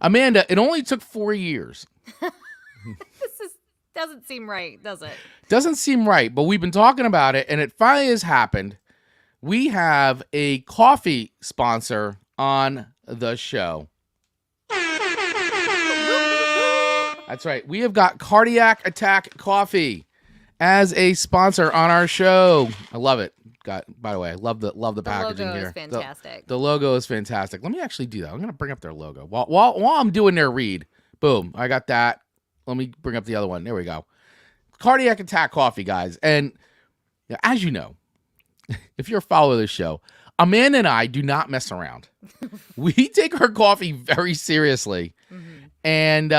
Amanda, it only took 4 years. Doesn't seem right, does it? Doesn't seem right, but we've been talking about it, and it finally has happened. We have a coffee sponsor on the show. That's right. We have got Cardiac Attack Coffee as a sponsor on our show. I love it. By the way, I love the packaging logo here. Is fantastic. The logo is fantastic. Let me actually do that. I'm going to bring up their logo while I'm doing their read. Boom, I got that. Let me bring up the other one. There we go. Cardiac Attack Coffee, guys. And as you know, if you're a follower of the show, Amanda and I do not mess around. We take our coffee very seriously. Mm-hmm. And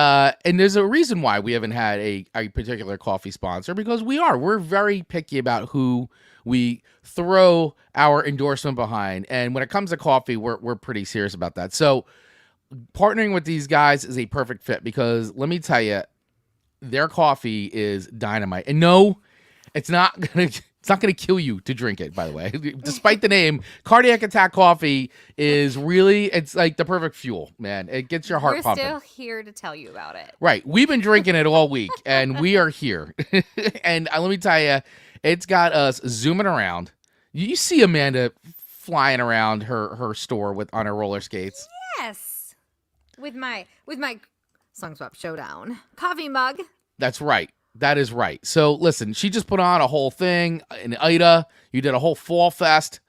there's a reason why we haven't had a particular coffee sponsor, because we're very picky about who we throw our endorsement behind. And when it comes to coffee, we're pretty serious about that. So partnering with these guys is a perfect fit, because let me tell you, their coffee is dynamite. And no, it's not gonna kill you to drink it, by the way. Despite the name, Cardiac Attack Coffee is really, it's like the perfect fuel, man. It gets your heart pumping. We're still here to tell you about it. Right. We've been drinking it all week, and we are here. And let me tell you, it's got us zooming around. You see Amanda flying around her store on her roller skates. Yes. With my Song Swap Showdown coffee mug. That's right. That is right. So listen, she just put on a whole thing in Ida. You did a whole fall fest.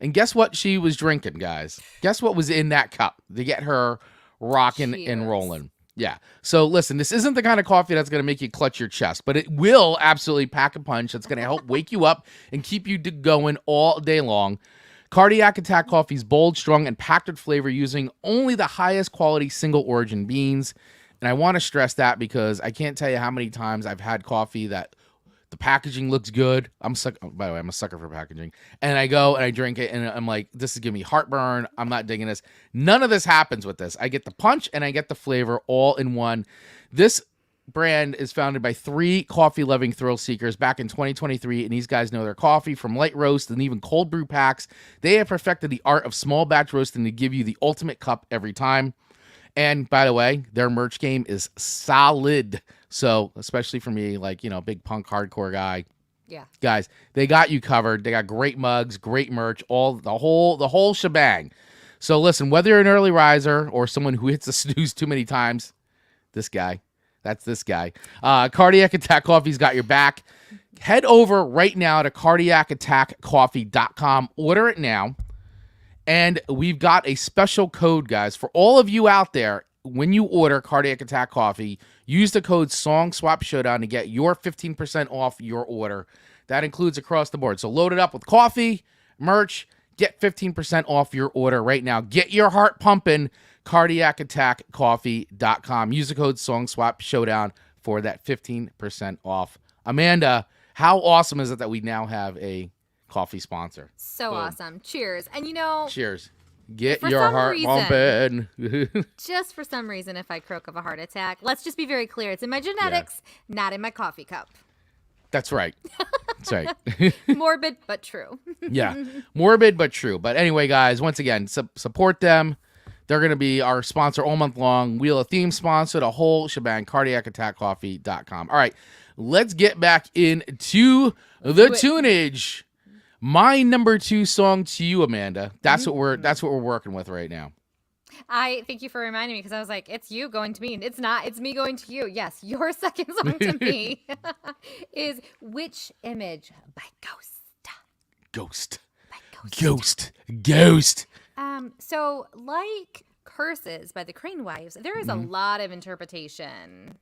And guess what she was drinking, guys? Guess what was in that cup to get her rocking and rolling? Yeah. So listen, this isn't the kind of coffee that's going to make you clutch your chest, but it will absolutely pack a punch. It's going to help wake you up and keep you going all day long. Cardiac Attack Coffee's bold, strong, and packed with flavor using only the highest quality single origin beans. And I want to stress that because I can't tell you how many times I've had coffee that the packaging looks good. By the way, I'm a sucker for packaging. And I go and I drink it and I'm like, this is giving me heartburn. I'm not digging this. None of this happens with this. I get the punch and I get the flavor all in one. This brand is founded by 3 coffee-loving thrill seekers back in 2023, and these guys know their coffee from light roast and even cold brew packs. They have perfected the art of small batch roasting to give you the ultimate cup every time. And by the way, their merch game is solid. So especially for me, like, big punk hardcore guy. Yeah. Guys, they got you covered. They got great mugs, great merch, the whole shebang. So listen, whether you're an early riser or someone who hits the snooze too many times, that's this guy. Cardiac Attack Coffee's got your back. Head over right now to cardiacattackcoffee.com. Order it now. And we've got a special code, guys, for all of you out there. When you order Cardiac Attack Coffee, use the code Song Swap Showdown to get your 15% off your order. That includes across the board. So load it up with coffee, merch, get 15% off your order right now. Get your heart pumping, cardiacattackcoffee.com. Use the code Song Swap Showdown for that 15% off. Amanda, how awesome is it that we now have a coffee sponsor? So Boom. Awesome. Cheers. And cheers. Get for your some heart pumping. Just for some reason, if I croak of a heart attack, let's just be very clear. It's in my genetics, not in my coffee cup. That's right. That's right. Morbid, but true. Yeah. Morbid, but true. But anyway, guys, once again, support them. They're going to be our sponsor all month long. Wheel of Theme sponsor, the whole shebang, cardiacattackcoffee.com. All right, let's get back into the tunage. My number 2 song to you, Amanda. That's what we're working with right now. I thank you for reminding me, because I was like, it's you going to me. It's not. It's me going to you. Yes, your second song to me is Witch Image by Ghost. Ghost. So like Curses by the Crane Wives, there is a lot of interpretation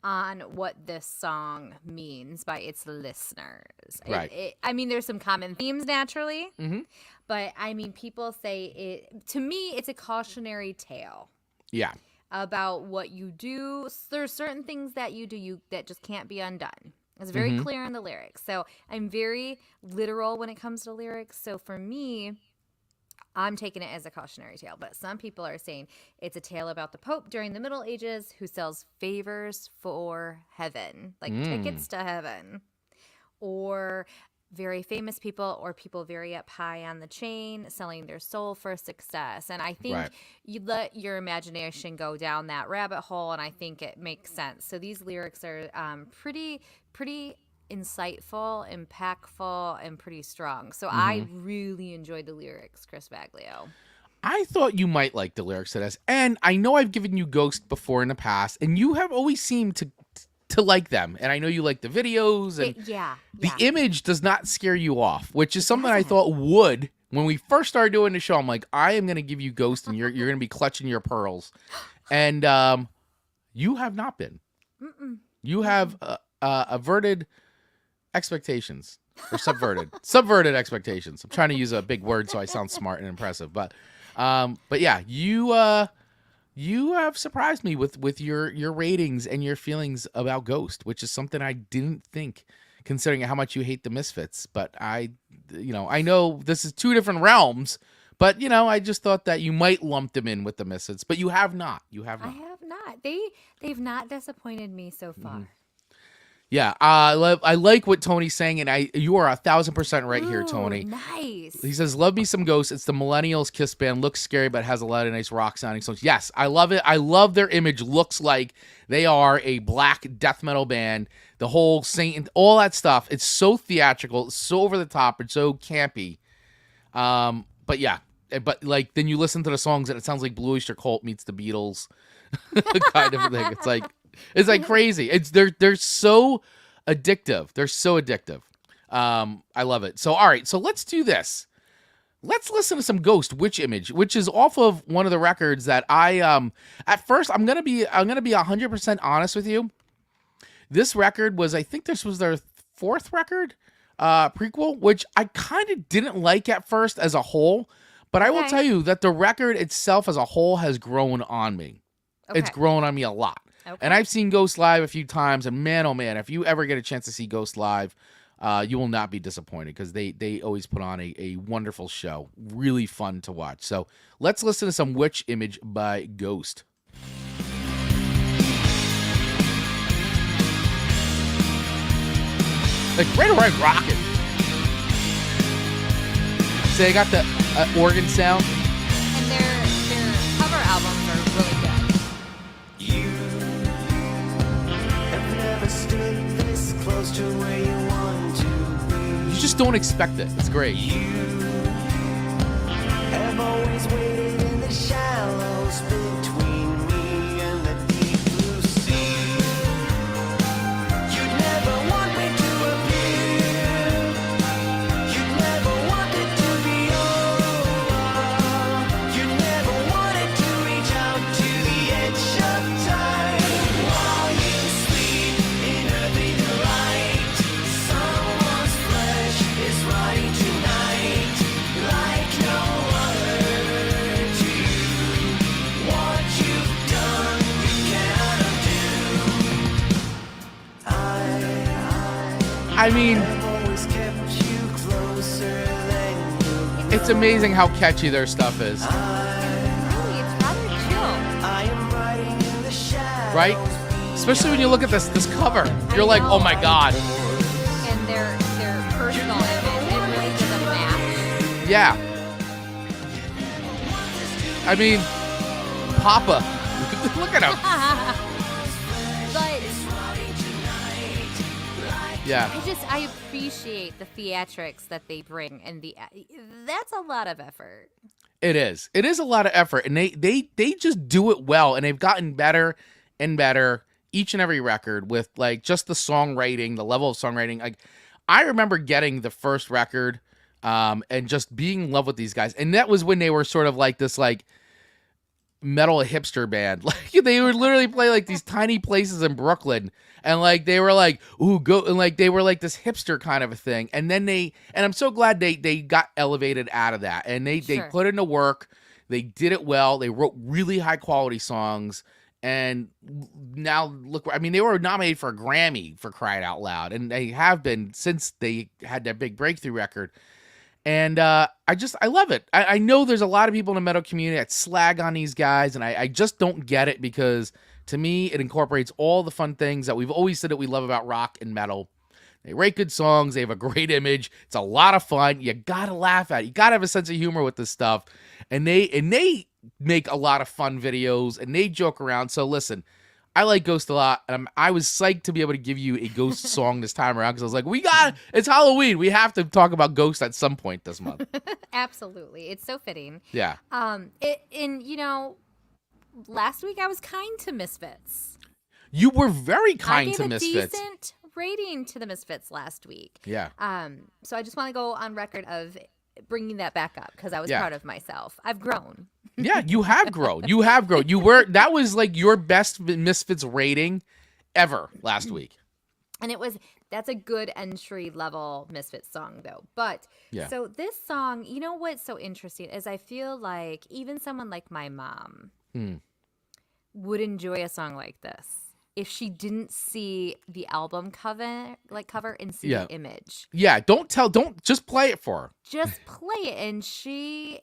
on what this song means by its listeners. Right. I mean, there's some common themes naturally, Mm-hmm. but I mean, people say it, to me, it's a cautionary tale Yeah. about what you do. There's certain things that you do that just can't be undone. It's very clear in the lyrics. So I'm very literal when it comes to lyrics. So for me, I'm taking it as a cautionary tale, but some people are saying it's a tale about the Pope during the Middle Ages who sells favors for heaven, like tickets to heaven, or very famous people or people very up high on the chain selling their soul for success. And I think you let your imagination go down that rabbit hole, and I think it makes sense. So these lyrics are pretty insightful, impactful, and pretty strong. So I really enjoyed the lyrics, Chris Baglio. I thought you might like the lyrics to this, and I know I've given you Ghost before in the past, and you have always seemed to like them. And I know you like the videos, and the image does not scare you off, which is something I thought would. When we first started doing the show, I'm like, I am going to give you Ghost, and you're going to be clutching your pearls, and you have not been. You have averted expectations, or subverted expectations. I'm trying to use a big word so I sound smart and impressive, but yeah, you have surprised me with your ratings and your feelings about Ghost, which is something I didn't think, considering how much you hate the Misfits. But I know this is two different realms, but I just thought that you might lump them in with the Misfits, but you have not. I have not. They've not disappointed me so far. Yeah, I like what Tony's saying, and you are 1,000% right here, Tony. Nice. He says, "Love me some Ghosts. It's the Millennials Kiss band. Looks scary, but has a lot of nice rock sounding songs." Yes, I love it. I love their image. Looks like they are a black death metal band. The whole Saint, all that stuff. It's so theatrical. It's so over the top. It's so campy. But yeah, but like then you listen to the songs, and it sounds like Blue Oyster Cult meets the Beatles, kind of thing. It's like crazy. They're so addictive. They're so addictive. I love it. So all right, so let's do this. Let's listen to some Ghost Witch Image, which is off of one of the records that I at first I'm gonna be 100% honest with you. This record was, I think this was their fourth record, prequel, which I kind of didn't like at first as a whole, but I will tell you that the record itself as a whole has grown on me. It's grown on me a lot. Okay. And I've seen Ghost live a few times, and man, oh man, if you ever get a chance to see Ghost live, you will not be disappointed, because they always put on a wonderful show. Really fun to watch. So let's listen to some Witch Image by Ghost. Like right rocking. So they got the organ sound. And their cover albums are really good. Close to where you want to be. You just don't expect it. It's great. You have always waited in the shallows between me and the deep blue sea. You'd never want me to appear. You'd never want it to be over. You never wanted to reach out to the edge of time while you sleep in earthly delight. Someone's flesh is rotting tonight like no other to you. What you've done, you cannot undo. I mean, I've always kept you closer than you. it's amazing how catchy their stuff is, Really, it's rather chill. I am riding in the shadows. right? Especially when you look at this cover. You're like, oh my god. And their personal image, it really doesn't match. Yeah. I mean, Papa. Look at him. But Yeah. I appreciate the theatrics that they bring, and that's a lot of effort. It is. It is a lot of effort, and they just do it well, and they've gotten better and better each and every record with like just the songwriting, the level of songwriting. Like I remember getting the first record and just being in love with these guys, and that was when they were sort of like this like metal hipster band. Like they would literally play like these tiny places in Brooklyn, and like they were like, ooh, go, and like they were like this hipster kind of a thing. And then and I'm so glad they got elevated out of that, and they put into work. They did it well. They wrote really high quality songs. And now look, I mean, they were nominated for a Grammy, for crying out loud, and they have been since they had that big breakthrough record. And I love it. I know there's a lot of people in the metal community that slag on these guys, and I just don't get it, because to me it incorporates all the fun things that we've always said that we love about rock and metal. They write good songs. They have a great image. It's a lot of fun. You gotta laugh at it. You gotta have a sense of humor with this stuff. And they make a lot of fun videos, and they joke around. So listen, I like Ghost a lot, and I was psyched to be able to give you a Ghost song this time around, because I was like, it's Halloween. We have to talk about Ghost at some point this month. Absolutely. It's so fitting. Yeah. Last week I was kind to Misfits. You were very kind to I gave Misfits. a decent rating to the Misfits last week. Yeah. So I just want to go on record of bringing that back up, because I was proud of myself. I've grown. Yeah, you have grown. That was like your best Misfits rating ever last week. And that's a good entry level Misfits song though. But so this song, you know what's so interesting is I feel like even someone like my mom would enjoy a song like this if she didn't see the album cover and see the image. Yeah, don't just play it for her. Just play it, and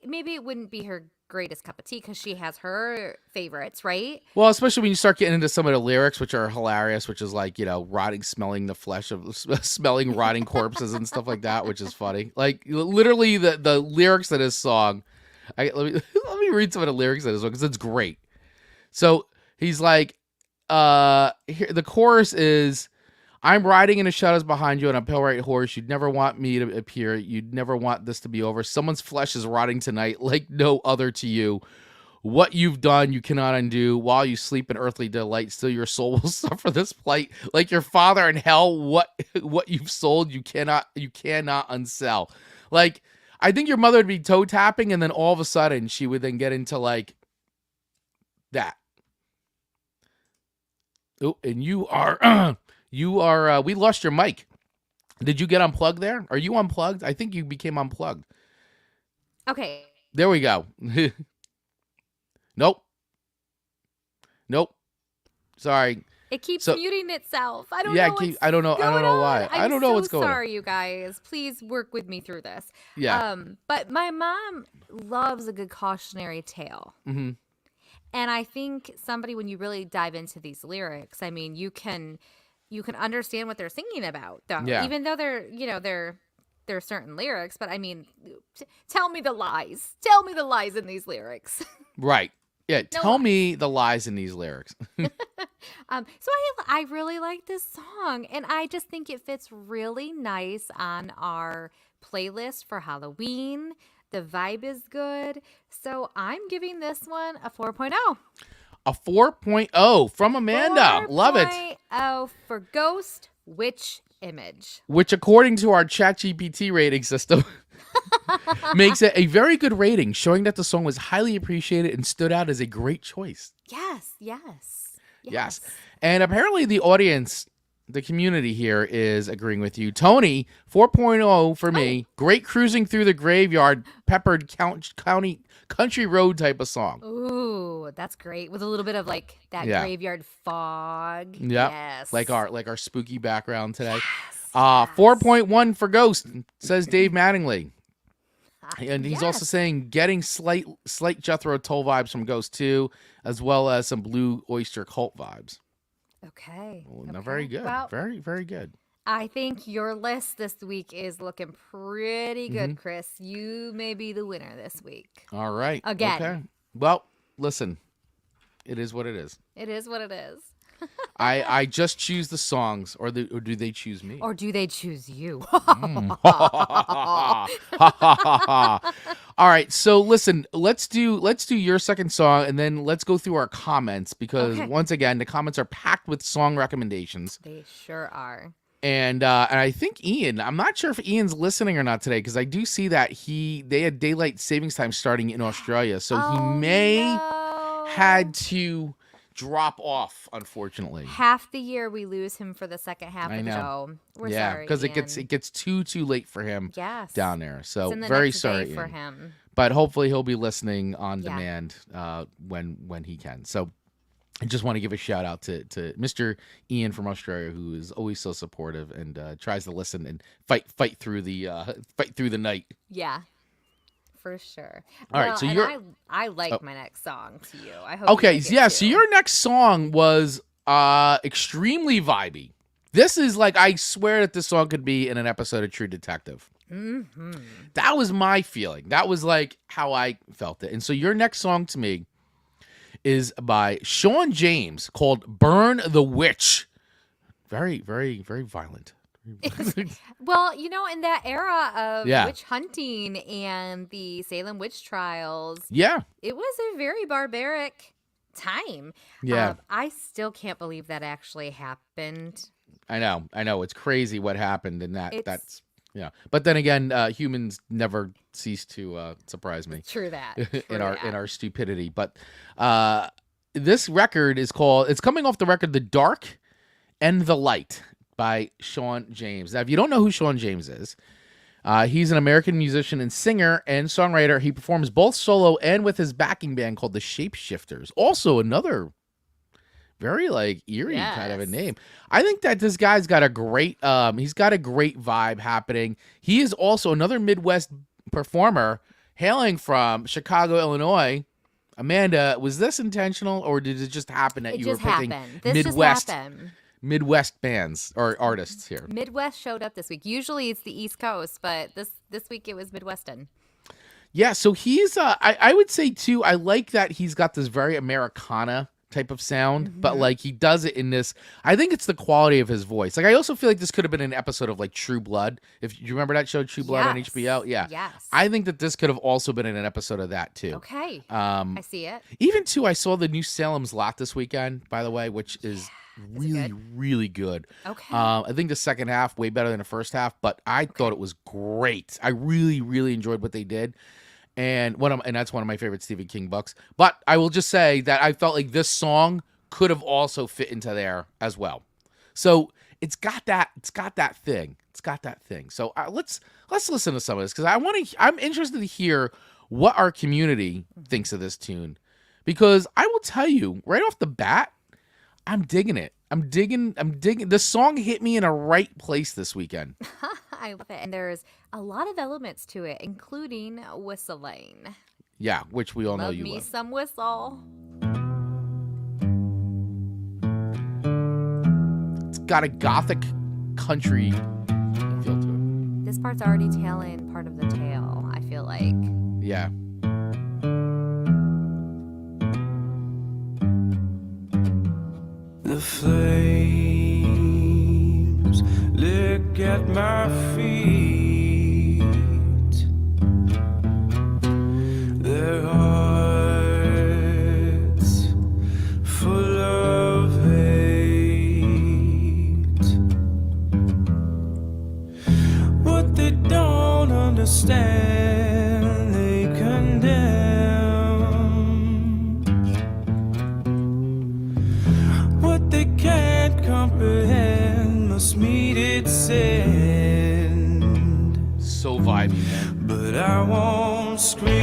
maybe it wouldn't be her greatest cup of tea, because she has her favorites, right? Well, especially when you start getting into some of the lyrics, which are hilarious, which is like, smelling the flesh of smelling rotting corpses and stuff like that, which is funny. Like literally the lyrics of this song. Let me read some of the lyrics of this one, because it's great. So he's like, here, the chorus is, I'm riding in the shadows behind you on a pale white horse. You'd never want me to appear. You'd never want this to be over. Someone's flesh is rotting tonight like no other to you. What you've done, you cannot undo. While you sleep in earthly delight, still your soul will suffer this plight. Like your father in hell, what you've sold, you cannot unsell. Like, I think your mother would be toe tapping, and then all of a sudden she would then get into like that. Oh, and you are we lost your mic. Did you get unplugged there? Are you unplugged? I think you became unplugged. Okay. There we go. Nope. Sorry. It keeps muting itself. I don't know. I don't know why. I don't know what's going on. Sorry, you guys. Please work with me through this. Yeah. But my mom loves a good cautionary tale. Mm-hmm. And I think somebody, when you really dive into these lyrics, I mean, you can understand what they're singing about, though. Yeah. Even though there are certain lyrics, but I mean, tell me the lies. Tell me the lies in these lyrics. Right. Yeah. Tell me the lies in these lyrics. So I really like this song, and I just think it fits really nice on our playlist for Halloween. The vibe is good. So I'm giving this one a 4.0. A 4.0 from Amanda. Love it. 4.0 for Ghost Witch Image. Which, according to our ChatGPT rating system, makes it a very good rating, showing that the song was highly appreciated and stood out as a great choice. Yes. And apparently the audience, the community here, is agreeing with you. Tony, 4.0 for me. Great cruising through the graveyard, peppered country road type of song. Ooh, that's great. With a little bit of like that graveyard fog. Yep. Yes. Like our spooky background today. 4.1 for Ghost, says Dave Mattingly. And he's also saying getting slight Jethro Tull vibes from Ghost 2, as well as some Blue Oyster Cult vibes. Okay. Well, very good. Well, very, very good. I think your list this week is looking pretty good, Chris. You may be the winner this week. All right. Again. Okay. Well, listen. It is what it is. It is what it is. I just choose the songs, or do they choose me? Or do they choose you? All right, so listen, let's do your second song, and then let's go through our comments, because once again, the comments are packed with song recommendations. They sure are. And I think Ian, I'm not sure if Ian's listening or not today, because I do see that they had daylight savings time starting in Australia, so he may had to drop off, unfortunately. Half the year we lose him for the second half I of the know. show. We're Yeah, sorry. because it Ian. gets too late for him Yes. down there. So It's in the very next sorry day for Ian. him. But hopefully he'll be listening on Yeah. demand when he can. So I just want to give a shout out to Mr. Ian from Australia, who is always so supportive and tries to listen and fight through the night. Yeah. For sure. All right, so you're I like my next song to you. I hope. okay. You like it Yeah, too. so your next song was extremely vibey. This is like, I swear that this song could be in an episode of True Detective. Mm-hmm. That was my feeling. That was like how I felt it. And so your next song to me is by Shawn James called "Burn the Witch." Very, very, very violent. Well, in that era of Yeah. witch hunting and the Salem witch trials, Yeah. it was a very barbaric time. Yeah. I still can't believe that actually happened. I know. It's crazy what happened, and It's- that's yeah. But then again, humans never cease to surprise me True that. in our stupidity. But this record is called. It's coming off the record "The Dark and the Light" by Shawn James. Now, if you don't know who Shawn James is, he's an American musician and singer and songwriter. He performs both solo and with his backing band called the Shapeshifters. Also, another very like eerie kind of a Yes. name. I think that this guy's got a great he's got a great vibe happening. He is also another Midwest performer hailing from Chicago, Illinois. Amanda, was this intentional or did it just happen that It you just were picking happened. This Midwest just happened. Midwest bands or artists here? Midwest showed up this week. Usually it's the East Coast, but this week it was Midwestern. Yeah, so he's I would say too, I like that he's got this very Americana type of sound, but like he does it in this, I think it's the quality of his voice. Like I also feel like this could have been an episode of like True Blood. If you remember that show True Blood on Yes. HBO, yeah. Yes. I think that this could have also been in an episode of that too. Okay. Um I see it. even too, I saw the new Salem's Lot this weekend, by the way, which is really, good? really good. Okay. I think the second half way better than the first half, but I thought it was great. I really, really enjoyed what they did. And that's one of my favorite Stephen King books. But I will just say that I felt like this song could have also fit into there as well. So it's got that thing. So let's listen to some of this because I'm interested to hear what our community thinks of this tune, because I will tell you right off the bat, I'm digging it. I'm digging. This song hit me in a right place this weekend. I love it. And there's a lot of elements to it, including whistling. Yeah, which we all know Love you me love. some whistle. It's got a gothic country feel to it. This part's already telling part of the tale, I feel like. Yeah. The flames lick at my feet. Their hearts full of hate. What they don't understand, they condemn. What they can't comprehend must meet its end. So vibey, man. But I won't scream,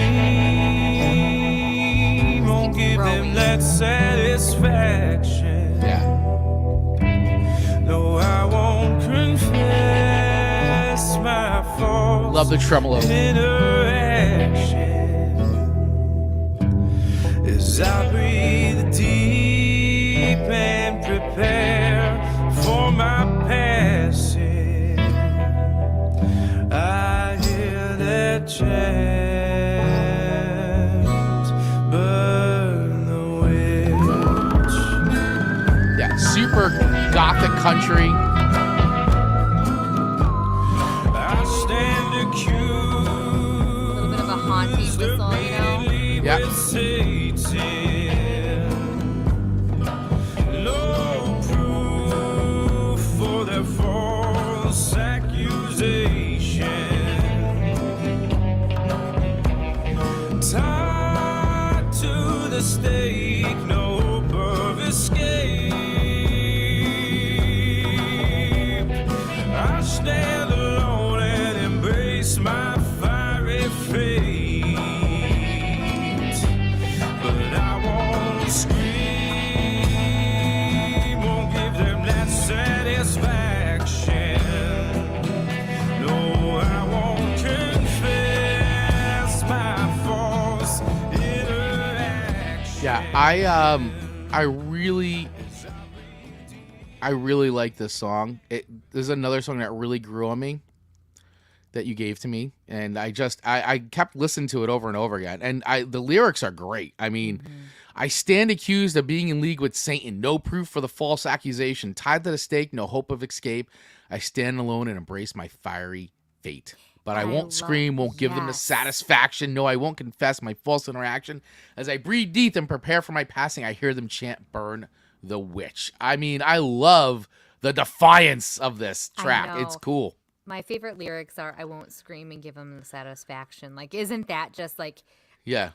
won't give them that satisfaction. Yeah. No, I won't confess my faults. Love the tremolo. Interaction as I breathe deep and prepare for my passing. I hear that chant, burn the witch. Yeah. Super gothic country. I stand A little bit of a haunting whistle, Yeah. with Satan. No proof for their false accusation. Tied to the stake. face my fiery fate, but I won't scream, won't give them that satisfaction. No, I won't confess my false interaction. Yeah, I really like this song. There's another song that really grew on me that you gave to me, and I kept listening to it over and over again. And the lyrics are great. I mean, I stand accused of being in league with Satan, no proof for the false accusation, tied to the stake, no hope of escape. I stand alone and embrace my fiery fate. But I won't scream, won't give them the satisfaction. No, I won't confess my false interaction. As I breathe deep and prepare for my passing, I hear them chant, burn the witch. I mean, I love the defiance of this track. It's cool. My favorite lyrics are, I won't scream and give them the satisfaction. Like, isn't that just like, yeah,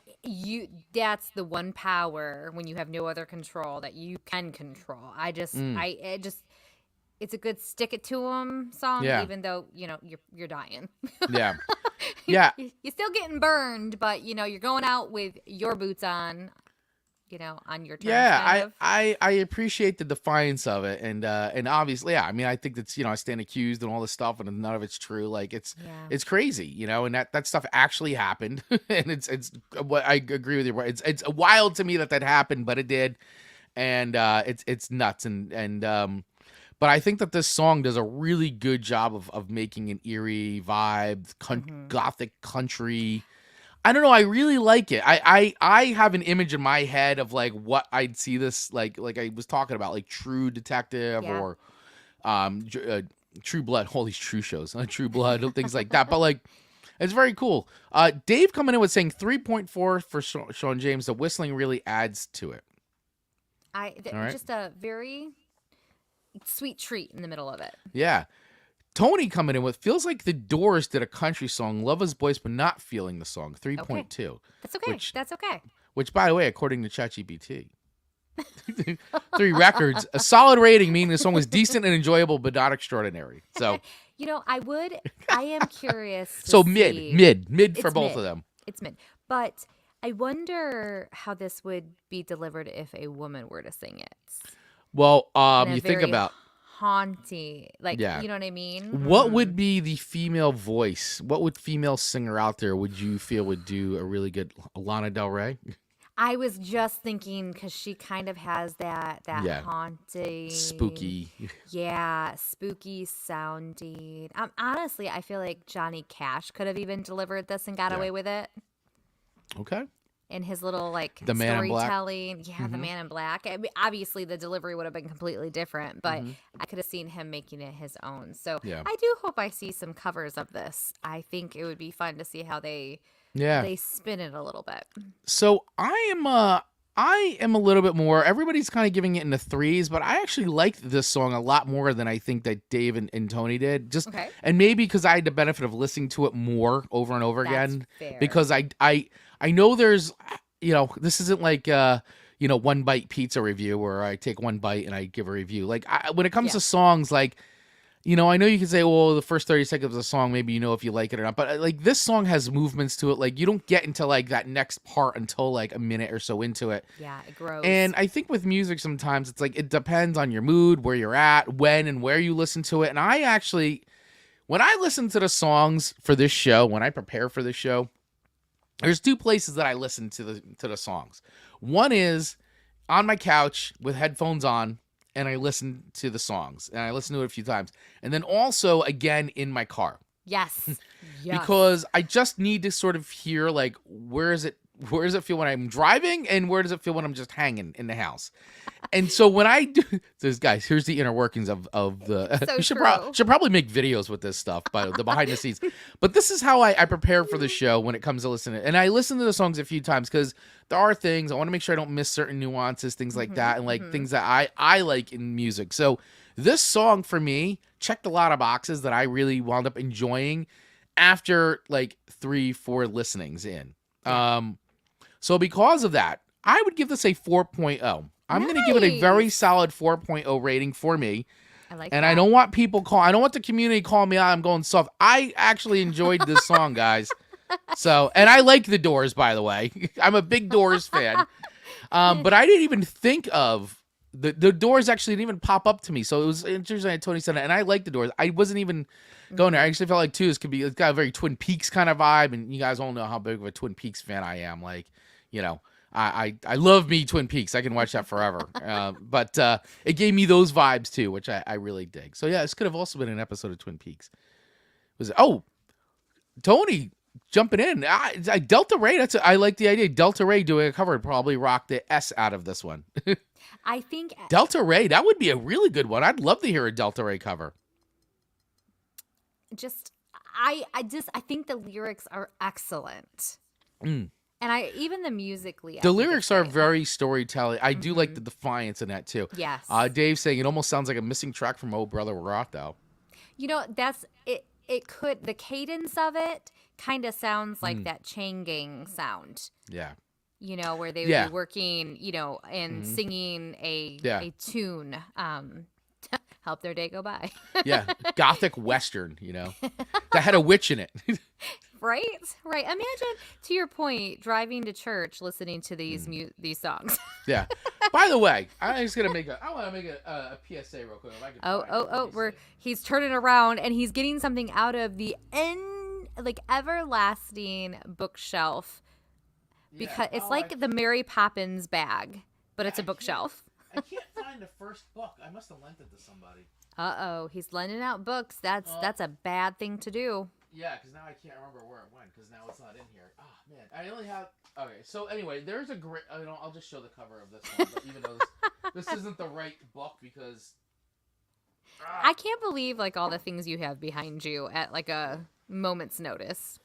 that's the one power when you have no other control that you can control. It's a good stick it to 'em song, even though, you're dying. Yeah. Yeah. You're still getting burned, but you're going out with your boots on. On your terms. Yeah, I appreciate the defiance of it, and obviously, yeah, I mean, I think that's I stand accused and all this stuff, and none of it's true. Like it's crazy, and that stuff actually happened, and it's what I agree with you. It's wild to me that happened, but it did, and it's nuts, and but I think that this song does a really good job of making an eerie vibe, gothic country. I don't know. I really like it. I have an image in my head of like what I'd see this like I was talking about, like True Detective or True Blood. All these True shows, True Blood, things like that. But like, it's very cool. Dave coming in with saying 3.4 for Shawn James. The whistling really adds to it. Just a very sweet treat in the middle of it. Yeah. Tony coming in with feels like the Doors did a country song, love his voice, but not feeling the song. 3.2. That's okay. That's okay. Which, by the way, according to ChatGPT, 3 records, a solid rating, meaning the song was decent and enjoyable, but not extraordinary. So, I am curious. So mid for both of them. It's mid, but I wonder how this would be delivered if a woman were to sing it. Well, you think about. Haunty, you know what I mean? What would be the female voice? What would female singer out there would you feel would do a really good Lana Del Rey? I was just thinking because she kind of has that haunting, spooky, spooky sounding. Honestly, I feel like Johnny Cash could have even delivered this and got away with it. Okay. In his little the Man in Black. Storytelling, the Man in Black. I mean, obviously, the delivery would have been completely different, but I could have seen him making it his own. So I do hope I see some covers of this. I think it would be fun to see how they spin it a little bit. So I am a little bit more. Everybody's kind of giving it in the 3s, but I actually liked this song a lot more than I think that Dave and Tony did. And maybe because I had the benefit of listening to it more over and over again. Fair. Because I know there's, this isn't like, one bite pizza review where I take one bite and I give a review. Like when it comes to songs, like, I know you can say, well, the first 30 seconds of the song, maybe if you like it or not. But like this song has movements to it. Like you don't get into like that next part until like a minute or so into it. Yeah, it grows. And I think with music sometimes it's like it depends on your mood, where you're at, when and where you listen to it. And I actually, when I listen to the songs for this show, when I prepare for this show, there's 2 places that I listen to the songs. One is on my couch with headphones on, and I listen to the songs, and I listen to it a few times. And then also, again, in my car. Yes. Because I just need to sort of hear, like, where does it feel when I'm driving, and where does it feel when I'm just hanging in the house? And so when I do this, guys, here's the inner workings of the. So we should probably make videos with this stuff, by the behind the scenes. But this is how I prepare for the show when it comes to listening. And I listen to the songs a few times because there are things I want to make sure I don't miss certain nuances, things like that, and like things that I like in music. So this song for me checked a lot of boxes that I really wound up enjoying after like 3-4 listenings in. So because of that, I would give this a 4.0. I'm going to give it a very solid 4.0 rating for me. I like and that. I don't want I don't want the community calling me out. I'm going soft. I actually enjoyed this song, guys. So, and I like the Doors, by the way. I'm a big Doors fan. But I didn't even think of the Doors actually didn't even pop up to me. So it was interesting that Tony said it, and I like the Doors. I wasn't even going there. I actually felt like too, it's got a very Twin Peaks kind of vibe, and you guys all know how big of a Twin Peaks fan I am. Like, you know, I love me Twin Peaks. I can watch that forever. But it gave me those vibes too, which I really dig. So yeah, this could have also been an episode of Twin Peaks. Tony jumping in. Delta Ray, I like the idea. Delta Ray doing a cover would probably rock the S out of this one. I think Delta Ray, that would be a really good one. I'd love to hear a Delta Ray cover. I think the lyrics are excellent. And even the musically. The lyrics are very storytelling. I do like the defiance in that too. Yes. Dave saying it almost sounds like a missing track from Oh Brother Where Art Thou. You know, that's it. It could, the cadence of it kind of sounds like that changing sound. Yeah. You know, where they would be working, you know, and singing a tune. Help their day go by. Yeah. Gothic Western, you know, that had a witch in it. Right. Imagine, to your point, driving to church, listening to these songs. Yeah. By the way, I want to make a PSA real quick. If I can He's turning around and he's getting something out of the everlasting bookshelf, because it's like the Mary Poppins bag, but it's a bookshelf. I can't find the first book. I must have lent it to somebody. He's lending out books. That's a bad thing to do. Yeah, because now I can't remember where it went, because now it's not in here. Oh, man. I only have... Okay, so anyway, there's a great... I'll just show the cover of this one, but even though this isn't the right book, because... I can't believe, all the things you have behind you at, a moment's notice.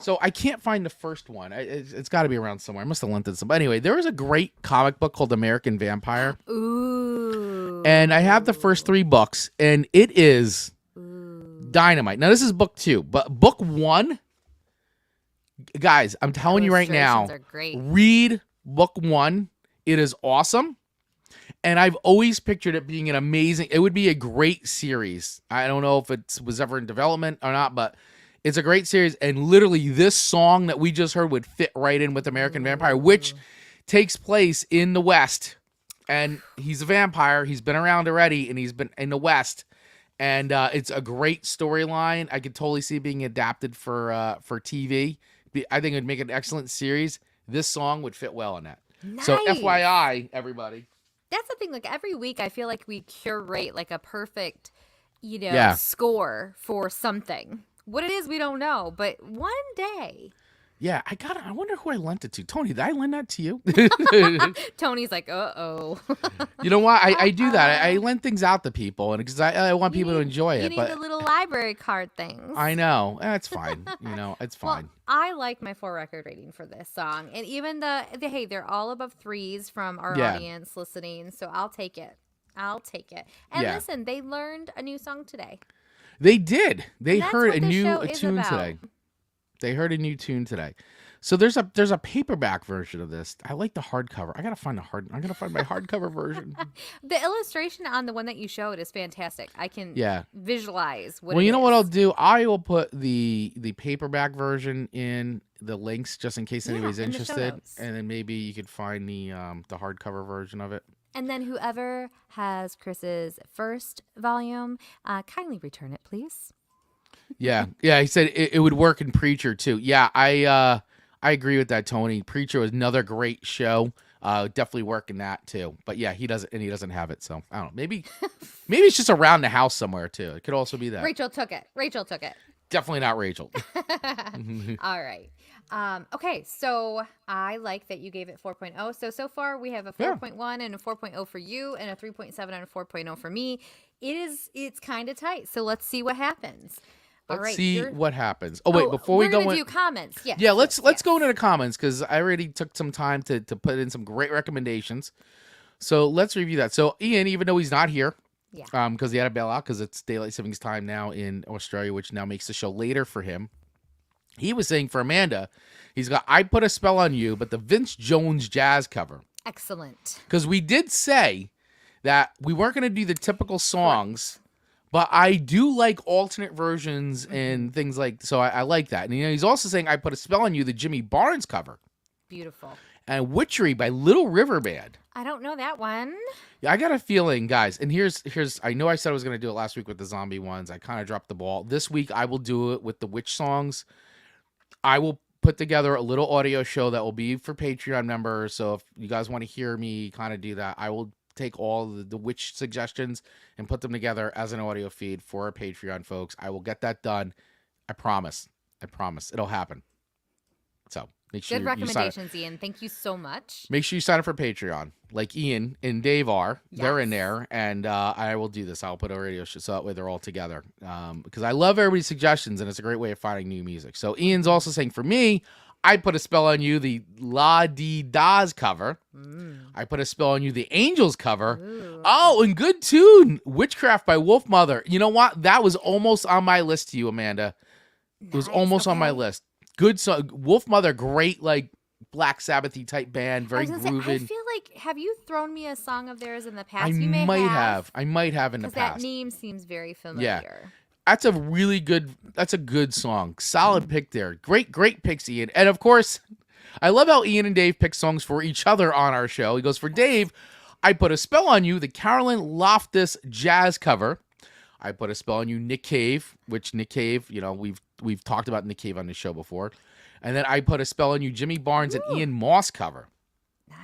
So I can't find the first one. It's got to be around somewhere. I must have lent it to somebody. Anyway, there was a great comic book called American Vampire. Ooh. And I have the first 3 books, and it is... dynamite. Now this is book 2, but book 1, guys, I'm telling you right now, are great. Read book 1. It is awesome, and I've always pictured it being an amazing. It would be a great series. I don't know if it was ever in development or not, but it's a great series. And literally, this song that we just heard would fit right in with American Vampire, which takes place in the West. And he's a vampire. He's been around already, and he's been in the West. And it's a great storyline. I could totally see it being adapted for TV. I think it would make an excellent series. This song would fit well in that. Nice. So FYI, everybody. That's the thing. Every week, I feel like we curate a perfect, Yeah. score for something. What it is, we don't know. But one day. Yeah, I wonder who I lent it to. Tony, did I lend that to you? Tony's like, uh-oh. You know what? I do that. I lend things out to people, and because I want people to enjoy it. You need But the little library card things. I know. It's fine. It's fine. Well, I like my 4 record rating for this song. And even hey, they're all above 3s from our audience listening. So I'll take it. And listen, they learned a new song today. They did. They heard a new tune about. today. They heard a new tune today. So there's a paperback version of this. I like the hardcover. I'm gonna find my hardcover version. The illustration on the one that you showed is fantastic. I can visualize what. Well, you know what I'll do? I will put the paperback version in the links just in case anybody's interested, and then maybe you could find the hardcover version of it. And then whoever has Chris's first volume, kindly return it, please. Yeah. He said it would work in Preacher too. Yeah, I agree with that, Tony. Preacher was another great show. Definitely work in that too. But yeah, he doesn't have it. So I don't know. Maybe it's just around the house somewhere too. It could also be that. Rachel took it. Definitely not Rachel. All right. Okay, so I like that you gave it 4.0. So far we have a 4.1 and a 4.0 for you, and a 3.7 and a 4.0 for me. It's kind of tight. So let's see what happens. Let's see what happens. Oh wait, before we go into comments, let's go into the comments because I already took some time to put in some great recommendations. So let's review that. So Ian, even though he's not here, because he had to bail out because it's daylight savings time now in Australia, which now makes the show later for him. He was saying for Amanda, he's got I Put a Spell on You, but the Vince Jones jazz cover. Excellent. Because we did say that we weren't going to do the typical songs But I do like alternate versions and things like, so I like that. And he's also saying I Put a Spell on You, the Jimmy Barnes cover. Beautiful. And Witchery by Little River Band. I don't know that one. Yeah, I got a feeling, guys, and here's I know I said I was going to do it last week with the zombie ones. I kind of dropped the ball. This week I will do it with the witch songs. I will put together a little audio show that will be for Patreon members. So if you guys want to hear me kind of do that, I will take all the witch suggestions and put them together as an audio feed for our Patreon folks. I will get that done. I promise. It'll happen. So make sure Good you recommendations, Ian. Thank you so much. Make sure you sign up for Patreon, like Ian and Dave are. Yes. They're in there, and I will do this. I'll put a radio show so that way they're all together. Because I love everybody's suggestions, and it's a great way of finding new music. So Ian's also saying, for me, I Put a Spell on You, the La Di Da's cover. I Put a Spell on You, the Angels cover. Ooh. Oh, and good tune, Witchcraft by Wolf Mother. You know what? That was almost on my list to you, Amanda. It was Nice, almost on my okay. list. Good song. Wolf Mother, great, like, Black Sabbath-y type band, I very was gonna say, I grooving. feel like, have you thrown me a song of theirs in the past? I You may might have. I might have in the Because that past. name seems very familiar. That's a really good. That's a good song. Solid pick there. Great picks, Ian. And of course, I love how Ian and Dave pick songs for each other on our show. He goes, for Dave, I Put a Spell on You, the Carolyn Loftus jazz cover. I Put a Spell on You, Nick Cave, which Nick Cave, you know, we've talked about Nick Cave on the show before. And then I Put a Spell on You, Jimmy Barnes and Ian Moss cover.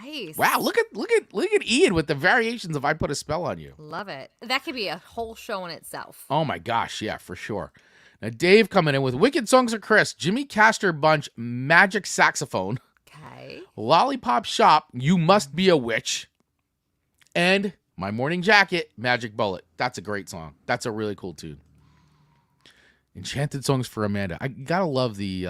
Nice. Wow, look at Ian with the variations of I Put a Spell on You. Love it. That could be a whole show in itself. Oh my gosh, yeah, for sure. Now Dave coming in with Wicked Songs of Chris, Jimmy Castor Bunch, Magic Saxophone, Okay. Lollipop Shop, You Must Be a Witch, and My Morning Jacket, Magic Bullet. That's a great song. That's a really cool tune. Enchanted songs for Amanda. I gotta love the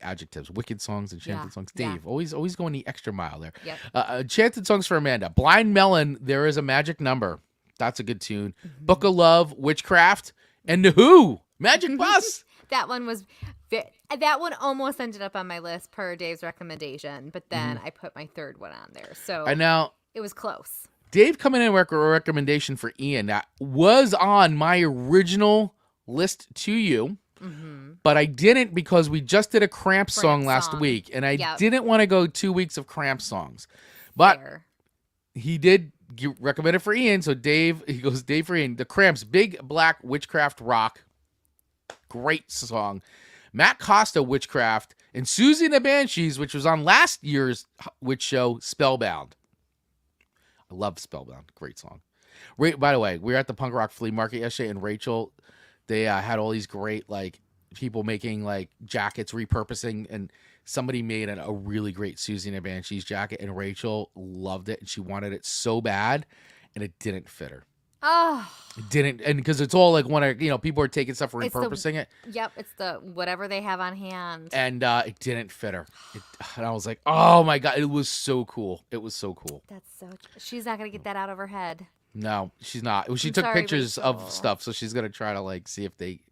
adjectives. Wicked songs, enchanted songs. yeah. Dave, always going the extra mile there. Yep. Enchanted songs for Amanda. Blind Melon, There Is a Magic Number. That's a good tune. Book of Love, Witchcraft, and The Who, Magic Bus. That one was that one almost ended up on my list per Dave's recommendation, but then I put my third one on there. So And now it was close. Dave coming in with a recommendation for Ian that was on my original list to you, but I didn't because we just did a Cramp song last song. week, and I Yep. didn't want to go 2 weeks of Cramp songs. But Fair. he did recommend it for Ian, so Dave for Ian, the Cramps, Big Black Witchcraft Rock. Great song. Matt Costa, Witchcraft, and Susie and the Banshees, which was on last year's witch show, Spellbound. I love Spellbound. Great song. By the way, we were at the punk rock flea market yesterday, and Rachel, they had all these great, like, people making, like, jackets, repurposing, and somebody made a really great Susie and the Banshees jacket, and Rachel loved it, and she wanted it so bad, and it didn't fit her. Oh. It didn't, and because it's all like people are taking stuff, repurposing it. Yep, it's the whatever they have on hand. And it didn't fit her. And I was like, oh my God, it was so cool. It was so cool. That's so. She's not gonna get that out of her head. No, she's not. She I'm took sorry, pictures Rachel. of stuff, so she's gonna try to like see if they,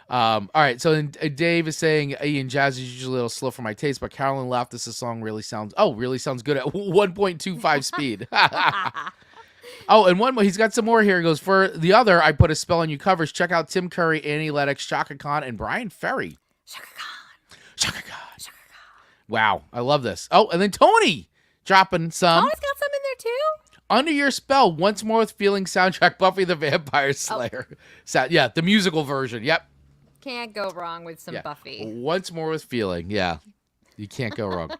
all right, so then Dave is saying Ian, jazz is usually a little slow for my taste, but Carolyn Loftus' song really sounds good at 1.25 speed. Oh, and one more. He's got some more here. He goes, for the other, I Put a Spell on You covers. Check out Tim Curry, Annie Lennox, Shaka Khan, and Brian Ferry. Shaka Khan. Shaka Khan. Wow, I love this. Oh, and then Tony dropping some. Tony's got some in there too. Under Your Spell, Once More with Feeling soundtrack, Buffy the Vampire Slayer. Yeah, the musical version. Yep. Can't go wrong with some Yeah. Buffy. Once More with Feeling. Yeah. You can't go wrong.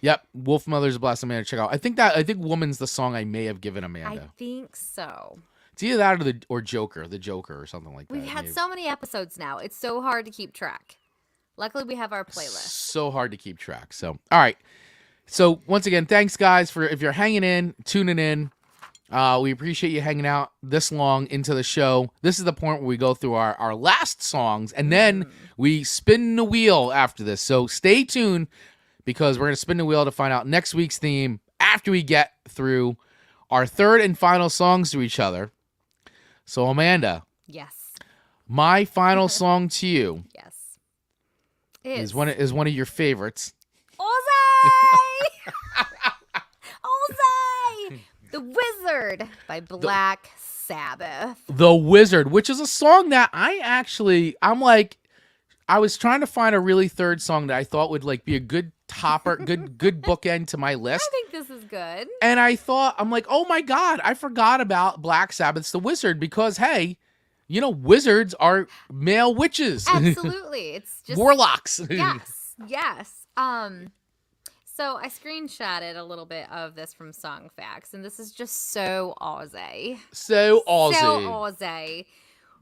Yep. Wolf Mother's Blast Amanda. Check out. I think Woman's the song I may have given Amanda. I think so. It's either that or the Joker or something like that. We've had Maybe. so many episodes now. It's so hard to keep track. Luckily, we have our playlist. So hard to keep track. So, all right. So, once again, thanks, guys, for if you're hanging in, tuning in. We appreciate you hanging out this long into the show. This is the point where we go through our last songs, and then we spin the wheel after this. So, stay tuned because we're going to spin the wheel to find out next week's theme after we get through our third and final songs to each other. So, Amanda, Yes. my final song to you Yes. is one of your favorites. Ozai! Ozai! The Wizard by Black Sabbath. The Wizard, which is a song that I was trying to find a really third song that I thought would like be a good topper, good bookend to my list. I think this is good. And I'm like, oh my God, I forgot about Black Sabbath's The Wizard because, hey, wizards are male witches. Absolutely. It's just warlocks. Yes. So I screenshotted a little bit of this from Song Facts, and this is just so Aussie. So Aussie. So Aussie.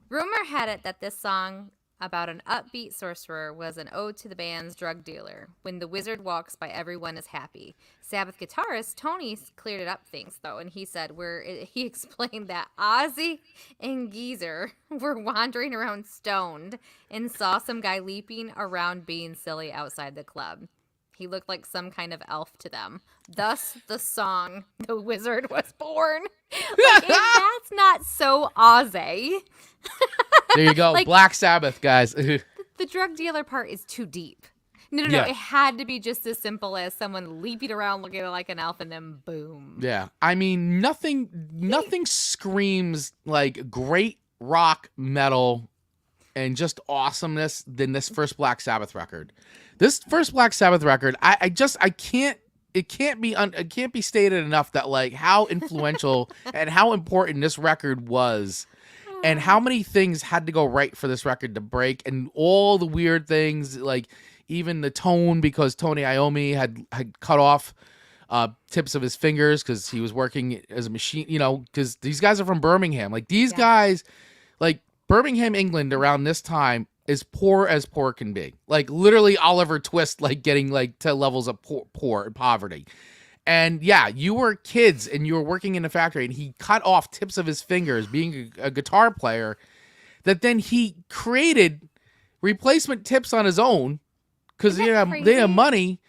Rumor had it that this song about an upbeat sorcerer was an ode to the band's drug dealer. When the wizard walks by, everyone is happy. Sabbath guitarist Tony cleared it up things, though, and he said he explained that Ozzy and Geezer were wandering around stoned and saw some guy leaping around being silly outside the club. He looked like some kind of elf to them. Thus, the song "The Wizard Was Born." Like, if that's not so Aussie. There you go. Like, Black Sabbath, guys. The drug dealer part is too deep. No. It had to be just as simple as someone leaping around looking like an elf and then boom. Yeah. I mean, nothing screams like great rock metal and just awesomeness than this first Black Sabbath record. This first Black Sabbath record, it can't be stated enough that like how influential and how important this record was. And how many things had to go right for this record to break, and all the weird things, like even the tone, because Tony Iommi had cut off tips of his fingers because he was working as a machine, because these guys are from Birmingham. Like these guys, like Birmingham, England around this time is poor as poor can be. Like literally Oliver Twist, like getting like to levels of poor poverty. And yeah, you were kids and you were working in a factory and he cut off tips of his fingers being a guitar player, that then he created replacement tips on his own because they had money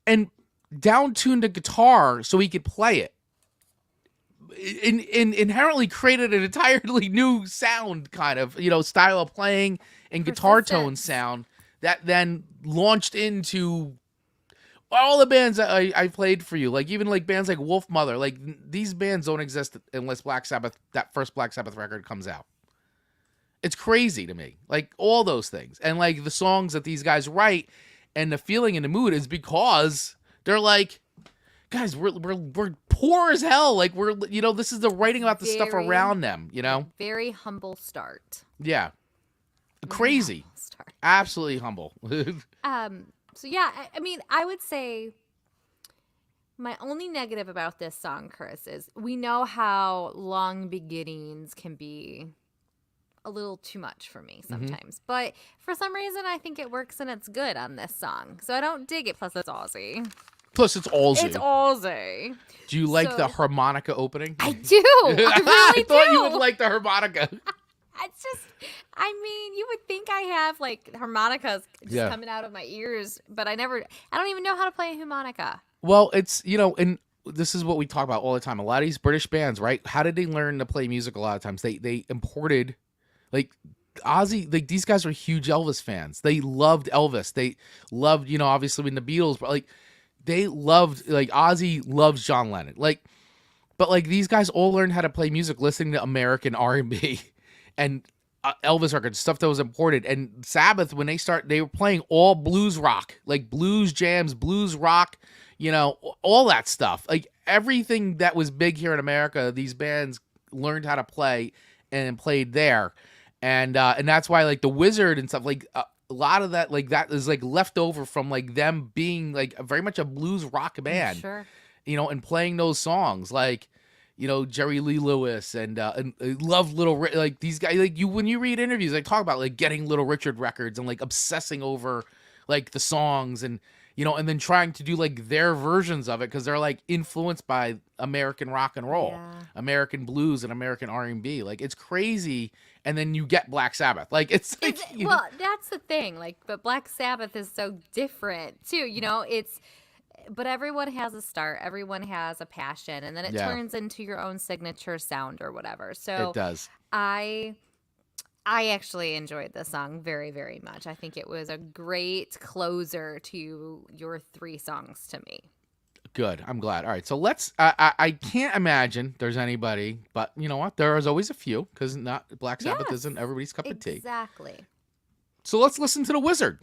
and down-tuned a guitar so he could play it. Inherently created an entirely new sound kind of, style of playing and guitar tone sound that then launched into all the bands that I played for you, like even like bands like Wolf Mother, like these bands don't exist unless that first Black Sabbath record comes out. It's crazy to me, like all those things, and like the songs that these guys write and the feeling and the mood is because they're like, guys, we're poor as hell, like this is the writing about the stuff around them, Very humble start. Yeah, crazy, Humble start. Absolutely humble. So yeah, I mean, I would say my only negative about this song, Chris, is we know how long beginnings can be a little too much for me sometimes. But for some reason, I think it works and it's good on this song. So I don't dig it. Plus, it's Aussie. It's Aussie. It's Aussie. Do you like the harmonica opening? I do. I really I thought you would like the harmonica. It's just, I mean, you would think I have like harmonicas just coming out of my ears, but I don't even know how to play a harmonica. Well, it's, and this is what we talk about all the time. A lot of these British bands, right? How did they learn to play music a lot of times? They imported, like Ozzy, like these guys were huge Elvis fans. They loved Elvis. They loved, obviously when the Beatles, but like they loved, like Ozzy loves John Lennon. Like, but like these guys all learned how to play music listening to American R&B. And Elvis records, stuff that was imported. And Sabbath, when they were playing all blues rock, like blues jams, blues rock, all that stuff. Like everything that was big here in America, these bands learned how to play and played there. And that's why like the Wizard and stuff, like a lot of that, like that is like left over from like them being like very much a blues rock band, sure. And playing those songs like, Jerry Lee Lewis and love like these guys, like when you read interviews, they talk about like getting Little Richard records and like obsessing over like the songs and, and then trying to do like their versions of it. Cause they're like influenced by American rock and roll, American blues and American R&B. Like it's crazy. And then you get Black Sabbath. Like it's like, well, that's the thing. Like, but Black Sabbath is so different too. But everyone has a start. Everyone has a passion, and then it turns into your own signature sound or whatever. So it does. I actually enjoyed this song very, very much. I think it was a great closer to your three songs to me. Good. I'm glad. All right. So let's. I can't imagine there's anybody, but you know what? There is always a few because not Black Sabbath Yes, isn't everybody's cup of tea. Exactly. So let's listen to The Wizard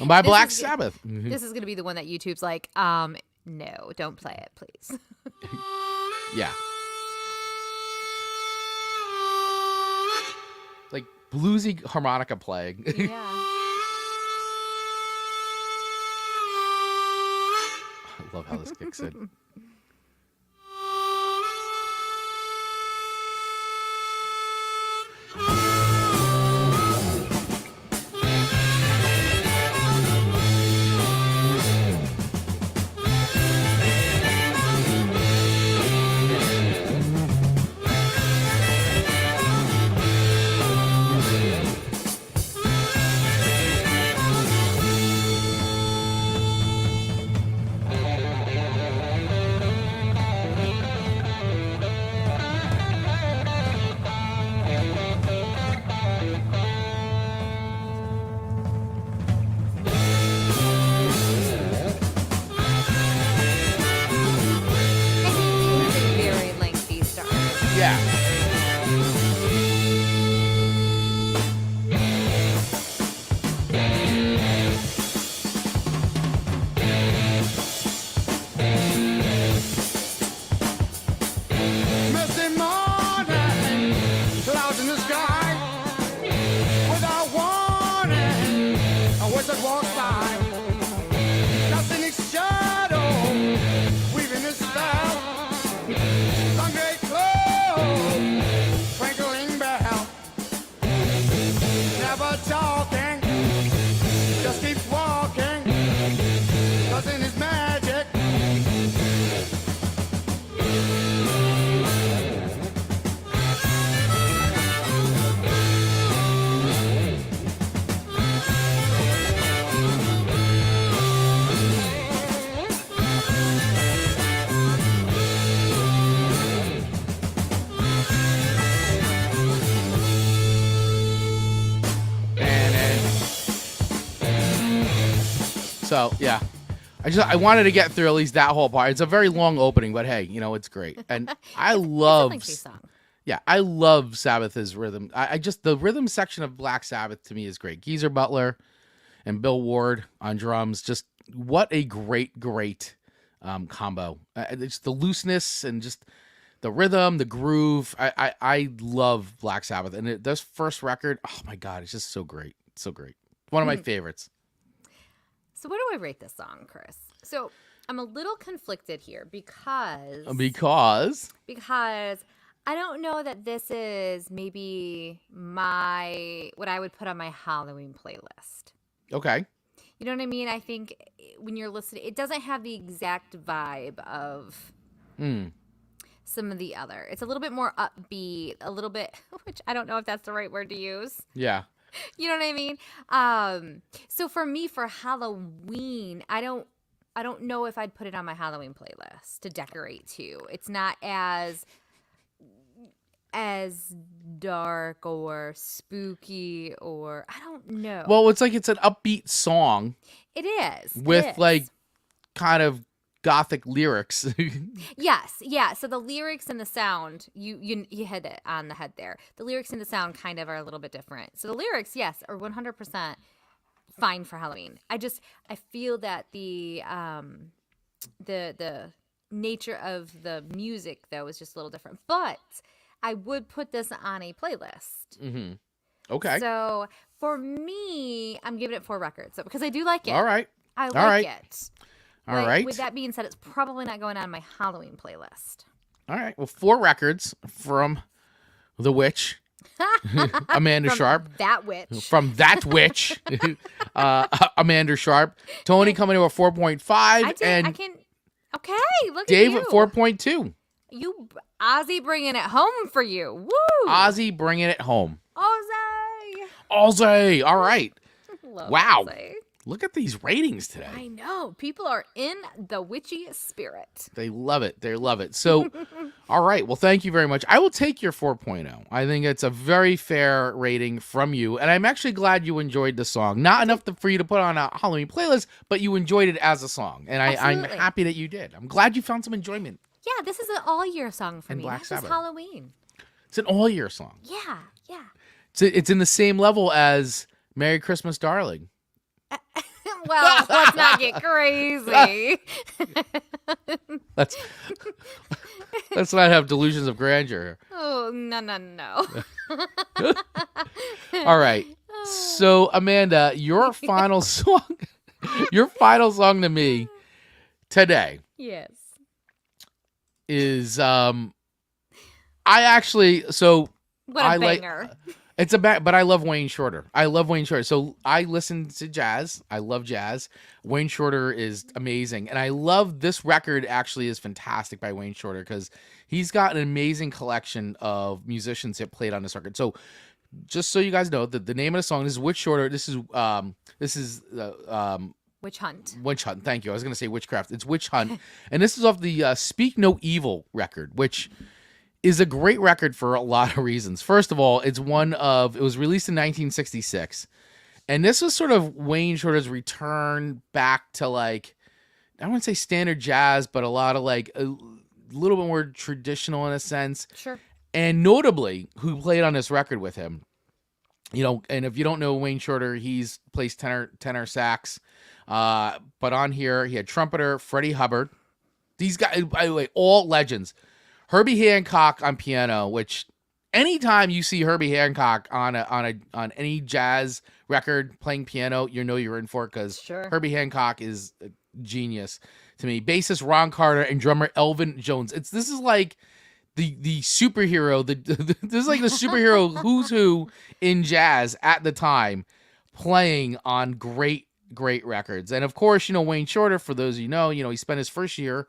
by Black Sabbath. This is going to be the one that YouTube's like, no, don't play it, please. Yeah. Like bluesy harmonica playing. Yeah. I love how this kicks in. Very lengthy start. Yeah. Misty morning, clouds in the sky. Without warning, a wizard walks by. Casting its shadow, weaving his spell. Long great cloak, twinkling bell. Never talking, just keeps walking. Cause in his magic. So yeah, I wanted to get through at least that whole part. It's a very long opening, but hey, you know it's great, and I love. It's a lengthy song. Yeah, I love Sabbath's rhythm. I just the rhythm section of Black Sabbath to me is great. Geezer Butler and Bill Ward on drums. Just what a great combo. It's the looseness and just the rhythm, the groove. I love Black Sabbath, and this first record. Oh my God, it's just so great, so great. One of my favorites. So what do I rate this song, Chris? So I'm a little conflicted here because I don't know that this is maybe what I would put on my Halloween playlist. Okay. You know what I mean? I think when you're listening, it doesn't have the exact vibe of some of the other. It's a little bit more upbeat, a little bit, which I don't know if that's the right word to use. Yeah. You know what I mean? So for me, for Halloween, I don't know if I'd put it on my Halloween playlist to decorate to. It's not as dark or spooky or I don't know. Well, it's like it's an upbeat song. It is. With like kind of gothic lyrics. Yes, yeah. So the lyrics and the sound, you hit it on the head there. The lyrics and the sound kind of are a little bit different. So the lyrics, yes, are 100% fine for Halloween. I feel that the nature of the music though is just a little different. But I would put this on a playlist. Mm-hmm. Okay. So for me, I'm giving it 4 records. So because I do like it. All right. I like it. All right. With that being said, it's probably not going on my Halloween playlist. All right. Well, 4 records from the witch, Amanda Sharp. That witch. From that witch, Amanda Sharp. Tony coming to a 4.5. And okay, look Dave at you. at 4.2. You, Ozzy bringing it home for you. Woo! Ozzy bringing it home. Ozzy. Ozzy. All right. Love Wow. Ozzy. Look at these ratings today. I know. People are in the witchy spirit. They love it. They love it. So, all right. Well, thank you very much. I will take your 4.0. I think it's a very fair rating from you. And I'm actually glad you enjoyed the song. Not enough for you to put on a Halloween playlist, but you enjoyed it as a song. And I'm happy that you did. I'm glad you found some enjoyment. Yeah, this is an all-year song for me. Black Not Sabbath. just Halloween. It's an all-year song. Yeah, yeah. It's in the same level as Merry Christmas, Darling. Well, let's not get crazy. Let's not have delusions of grandeur. Oh, no. All right. So, Amanda, your final song to me today Yes. is I actually What a banger. It's but I love Wayne Shorter. So I listen to jazz. I love jazz. Wayne Shorter is amazing. And I love this record actually is fantastic by Wayne Shorter because he's got an amazing collection of musicians that played on this record. So just so you guys know, the name of the song is Witch Shorter. This is Witch Hunt. Witch Hunt. Thank you. I was going to say Witchcraft. It's Witch Hunt. And this is off the Speak No Evil record, which is a great record for a lot of reasons. First of all, it was released in 1966. And this was sort of Wayne Shorter's return back to I wouldn't say standard jazz, but a lot of a little bit more traditional in a sense. Sure. And notably, who played on this record with him, and if you don't know Wayne Shorter, he's plays tenor sax. But on here, he had trumpeter Freddie Hubbard. These guys, by the way, all legends. Herbie Hancock on piano, which anytime you see Herbie Hancock on any jazz record playing piano, you're in for it because Herbie Hancock is a genius to me. Bassist Ron Carter and drummer Elvin Jones. This is like the superhero. This is like the superhero who's who in jazz at the time, playing on great records. And of course, Wayne Shorter. For those of you he spent his first year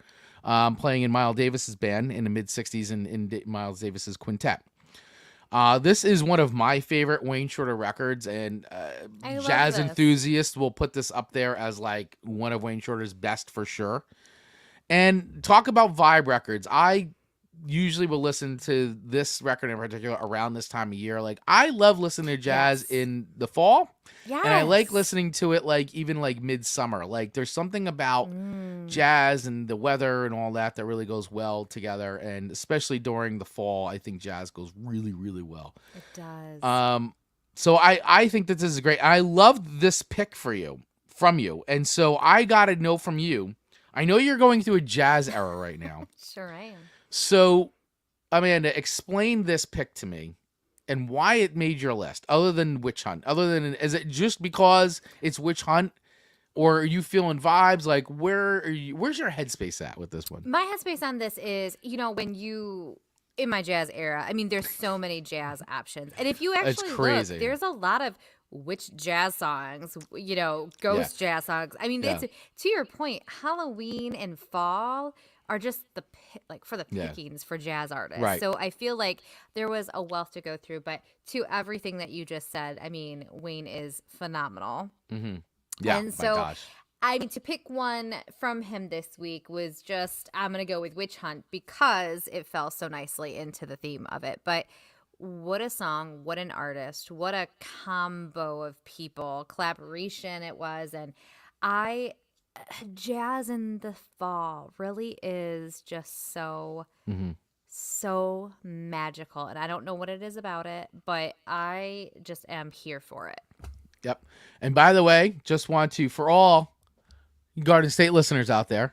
playing in Miles Davis's band in the mid-'60s in Miles Davis's quintet. This is one of my favorite Wayne Shorter records, and jazz enthusiasts will put this up there as one of Wayne Shorter's best for sure. And talk about vibe records. I usually will listen to this record in particular around this time of year. I love listening to jazz in the fall. Yes. And I like listening to it even midsummer. There's something about jazz and the weather and all that really goes well together. And especially during the fall, I think jazz goes really, really well. It does. So I think that this is great. I love this pick from you. And so I got to know from you. I know you're going through a jazz era right now. Sure I am. So, Amanda, explain this pick to me and why it made your list, other than Witch Hunt. Is it just because it's Witch Hunt, or are you feeling vibes? Where's your headspace at with this one? My headspace on this is, in my jazz era, there's so many jazz options. And if you actually look, there's a lot of witch jazz songs, ghost jazz songs. It's, to your point, Halloween and fall are just for the pickings for jazz artists. Right. So I feel like there was a wealth to go through, but to everything that you just said, Wayne is phenomenal. Mm-hmm. Yeah. And so to pick one from him this week was I'm going to go with Witch Hunt because it fell so nicely into the theme of it. But what a song, what an artist, what a combo of people, collaboration it was. And jazz in the fall really is just so magical, and I don't know what it is about it, but I just am here for it. Yep. And by the way, just want to, for all Garden State listeners out there,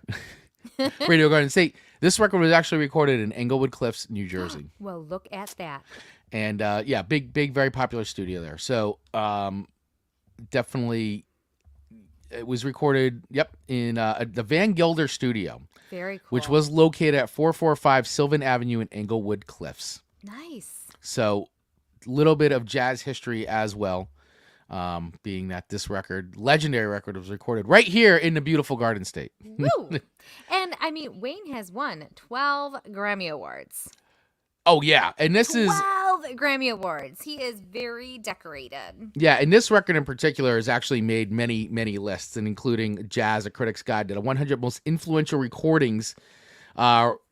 Radio Garden State, this record was actually recorded in Englewood Cliffs, New Jersey. Well, look at that. And big, very popular studio there. So definitely. It was recorded, in the Van Gelder studio. Very cool. Which was located at 445 Sylvan Avenue in Englewood Cliffs. Nice. So, a little bit of jazz history as well, being that this legendary record, was recorded right here in the beautiful Garden State. Woo! And, Wayne has won 12 Grammy Awards. Oh, yeah. And this 12 Grammy Awards. He is very decorated. Yeah, and this record in particular has actually made many, many lists, and including Jazz, A Critic's Guide to the 100 Most Influential Recordings.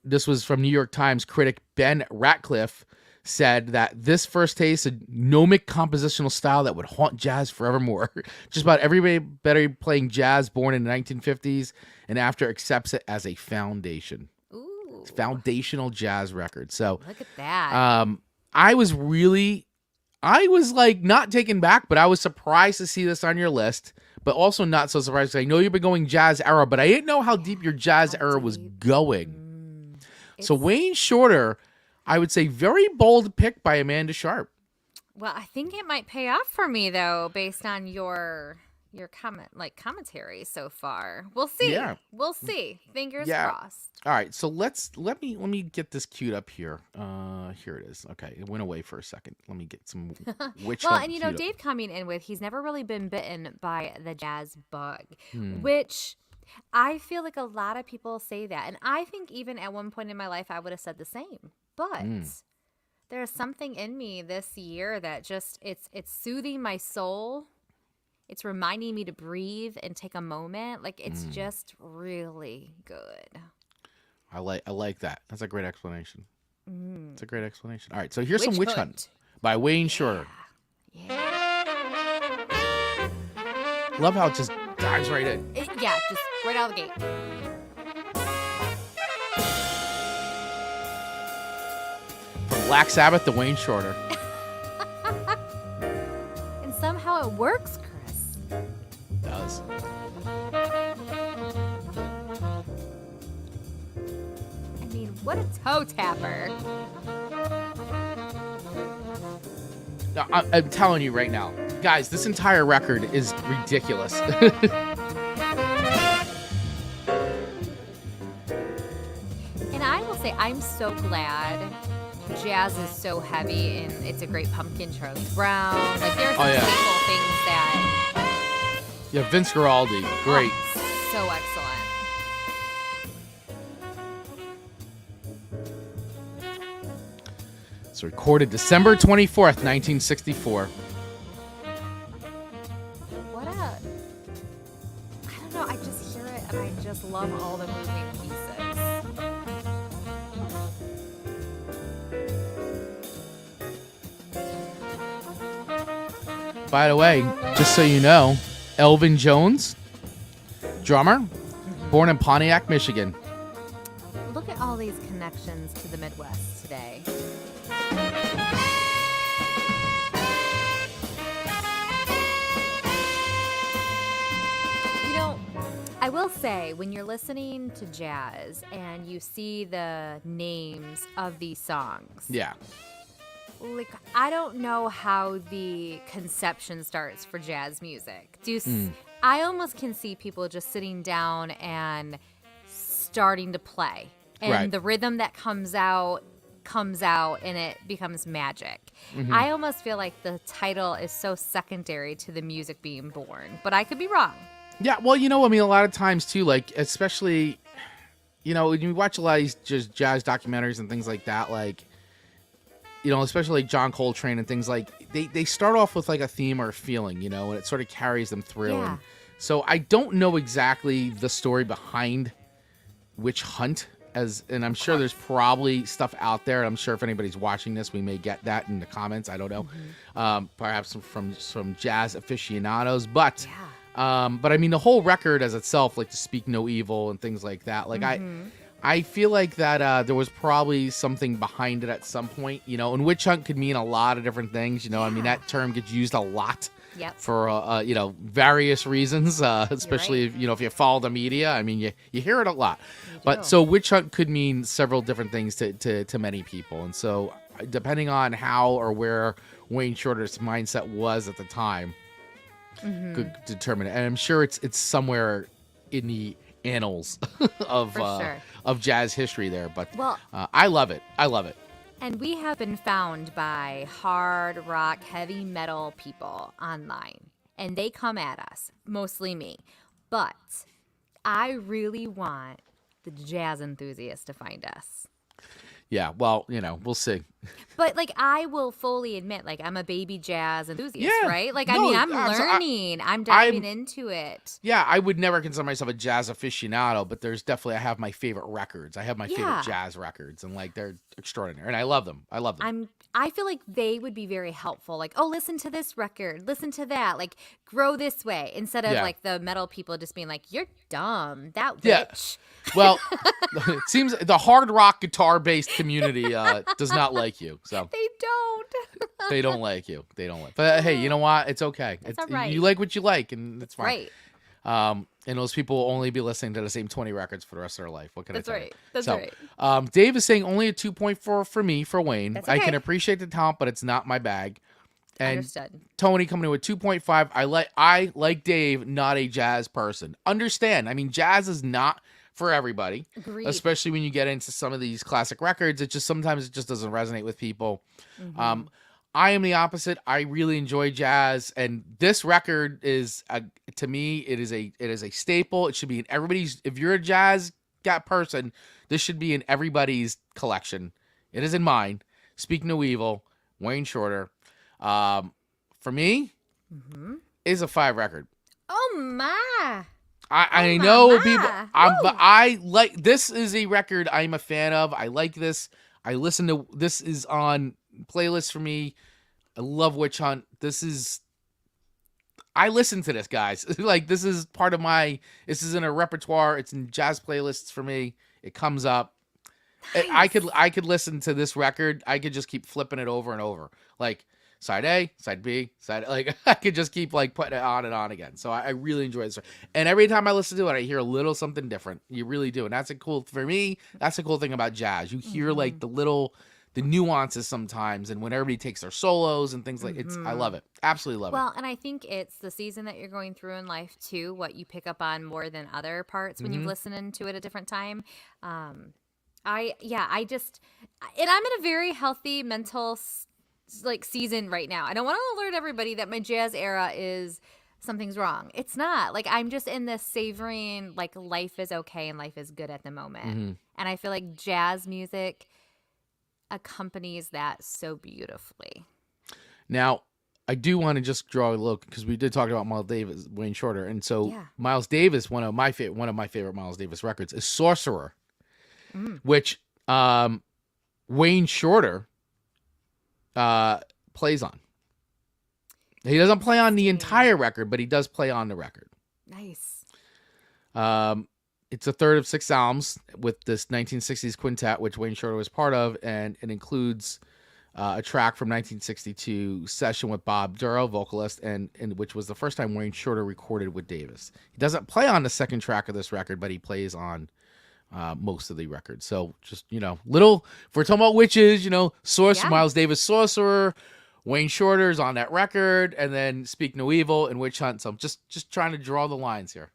This was from New York Times critic Ben Ratcliffe, said that this first taste a gnomic compositional style that would haunt jazz forevermore. Just about everybody playing jazz born in the 1950s and after accepts it as a foundation. Ooh. Foundational jazz record. So Look at that. I was like not taken back, but I was surprised to see this on your list, but also not so surprised. I know you've been going jazz era, but I didn't know how deep your jazz era was going. So Wayne Shorter, I would say very bold pick by Amanda Sharp. Well, I think it might pay off for me though, based on your commentary so far. We'll see. Yeah. We'll see. Fingers crossed. All right, so let me get this queued up here. Here it is. Okay, it went away for a second. Let me get some witch Well, hunt and queued up. Dave coming in with he's never really been bitten by the jazz bug, which I feel like a lot of people say that, and I think even at one point in my life I would have said the same. But there's something in me this year that just it's soothing my soul. It's reminding me to breathe and take a moment. Like it's just really good. I like that. That's a great explanation. It's a great explanation. All right, so here's some Witch Hunt by Wayne Shorter. Yeah. Love how it just dives right in. Just right out of the gate. From Black Sabbath to Wayne Shorter. And somehow it works, Chris. It does. I mean, what a toe tapper. No, I'm telling you right now, guys, this entire record is ridiculous. And I will say, I'm so glad jazz is so heavy, and it's a great pumpkin, Charlie Brown. Like, there's some staple things that... Yeah, Vince Guaraldi, great. Oh, so excellent. It's recorded December 24th, 1964. What a... I don't know, I just hear it, and I just love all the moving pieces. By the way, just so you know, Elvin Jones, drummer, born in Pontiac, Michigan. Look at all these connections to the Midwest today. I will say, when you're listening to jazz and you see the names of these songs, like, I don't know how the conception starts for jazz music. I almost can see people just sitting down and starting to play, and the rhythm that comes out, and it becomes magic. I almost feel like the title is so secondary to the music being born, but I could be wrong. Yeah, well, I mean, a lot of times too, like, especially, when you watch a lot of these just jazz documentaries and things like that, like, especially like John Coltrane and things, like, they start off with like a theme or a feeling, and it sort of carries them through. Yeah. And so I don't know exactly the story behind Witch Hunt, and I'm sure there's probably stuff out there. I'm sure if anybody's watching this, we may get that in the comments. I don't know. Perhaps from jazz aficionados, but. But I mean, the whole record as itself, like, to speak no evil and things like that. Like, I feel like that there was probably something behind it at some point, and witch hunt could mean a lot of different things. I mean, that term gets used a lot for, various reasons, especially if you follow the media. I mean, you hear it a lot. But so witch hunt could mean several different things to many people. And so depending on how or where Wayne Shorter's mindset was at the time, could determine it, and I'm sure it's somewhere in the annals of jazz history there. But I love it. And we have been found by hard rock, heavy metal people online, and they come at us, mostly me. But I really want the jazz enthusiasts to find us. Yeah, well, we'll see. But like, I will fully admit, like, I'm a baby jazz enthusiast, Yeah. right? Like, I No, mean, I'm learning, I'm diving into it. Yeah, I would never consider myself a jazz aficionado, but I have my favorite records. I have my favorite jazz records, and like they're extraordinary, and I love them. I feel like they would be very helpful. Like, oh, listen to this record, listen to that, like, grow this way, instead of like the metal people just being like, you're dumb, that witch. Well, it seems the hard rock guitar based community does not like you. So They don't. they don't like you. But hey, you know what? It's okay. It's all right. You like what you like, and it's fine. Right. And those people will only be listening to the same 20 records for the rest of their life. What can I tell you? That's right. Dave is saying only a 2.4 for me for Wayne. That's I okay. can appreciate the talent, but it's not my bag. And Understood. Tony coming in with 2.5. I like Dave, not a jazz person. Understand? I mean, jazz is not for everybody, Agreed. especially when you get into some of these classic records. Sometimes it just doesn't resonate with people. Mm-hmm. I am the opposite. I really enjoy jazz, and this record is to me it is a staple. It should be in everybody's. If you're a jazz person, this should be in everybody's collection. It is in mine. Speak No Evil, Wayne Shorter. For me, is a 5 record. Oh my. I know people, but I like, this is a record I'm a fan of. I like this. I listen to, this is on playlists for me. I love Witch Hunt. I listen to this, guys. Like, this is part of this is in a repertoire. It's in jazz playlists for me. It comes up. Nice. I could listen to this record. I could just keep flipping it over and over. Like, side A, side B, like I could just keep like putting it on and on again. So I really enjoy this. And every time I listen to it, I hear a little something different. You really do. And that's for me, that's the cool thing about jazz. You hear like the nuances sometimes, and when everybody takes their solos and things like I love it. Absolutely love it. Well, and I think it's the season that you're going through in life too, what you pick up on more than other parts when you've listened to it a different time. I'm in a very healthy mental season right now. I don't want to alert everybody that my jazz era is something's wrong. It's not. Like, I'm just in this savoring, like, life is okay and life is good at the moment. And I feel like jazz music accompanies that so beautifully. Now, I do want to just draw a look, because we did talk about Miles Davis, Wayne Shorter, and so Miles Davis, one of my favorite Miles Davis records is Sorcerer, which Wayne Shorter plays on. He doesn't play on the entire record, but he does play on the record. Nice. It's a third of 6 albums with this 1960s quintet, which Wayne Shorter was part of, and it includes a track from 1962 session with Bob Duro, vocalist, and which was the first time Wayne Shorter recorded with Davis. He doesn't play on the second track of this record, but he plays on most of the record. So just, if we're talking about witches, Miles Davis, Sorcerer, Wayne Shorter's on that record, and then Speak No Evil and Witch Hunt. So I'm just trying to draw the lines here.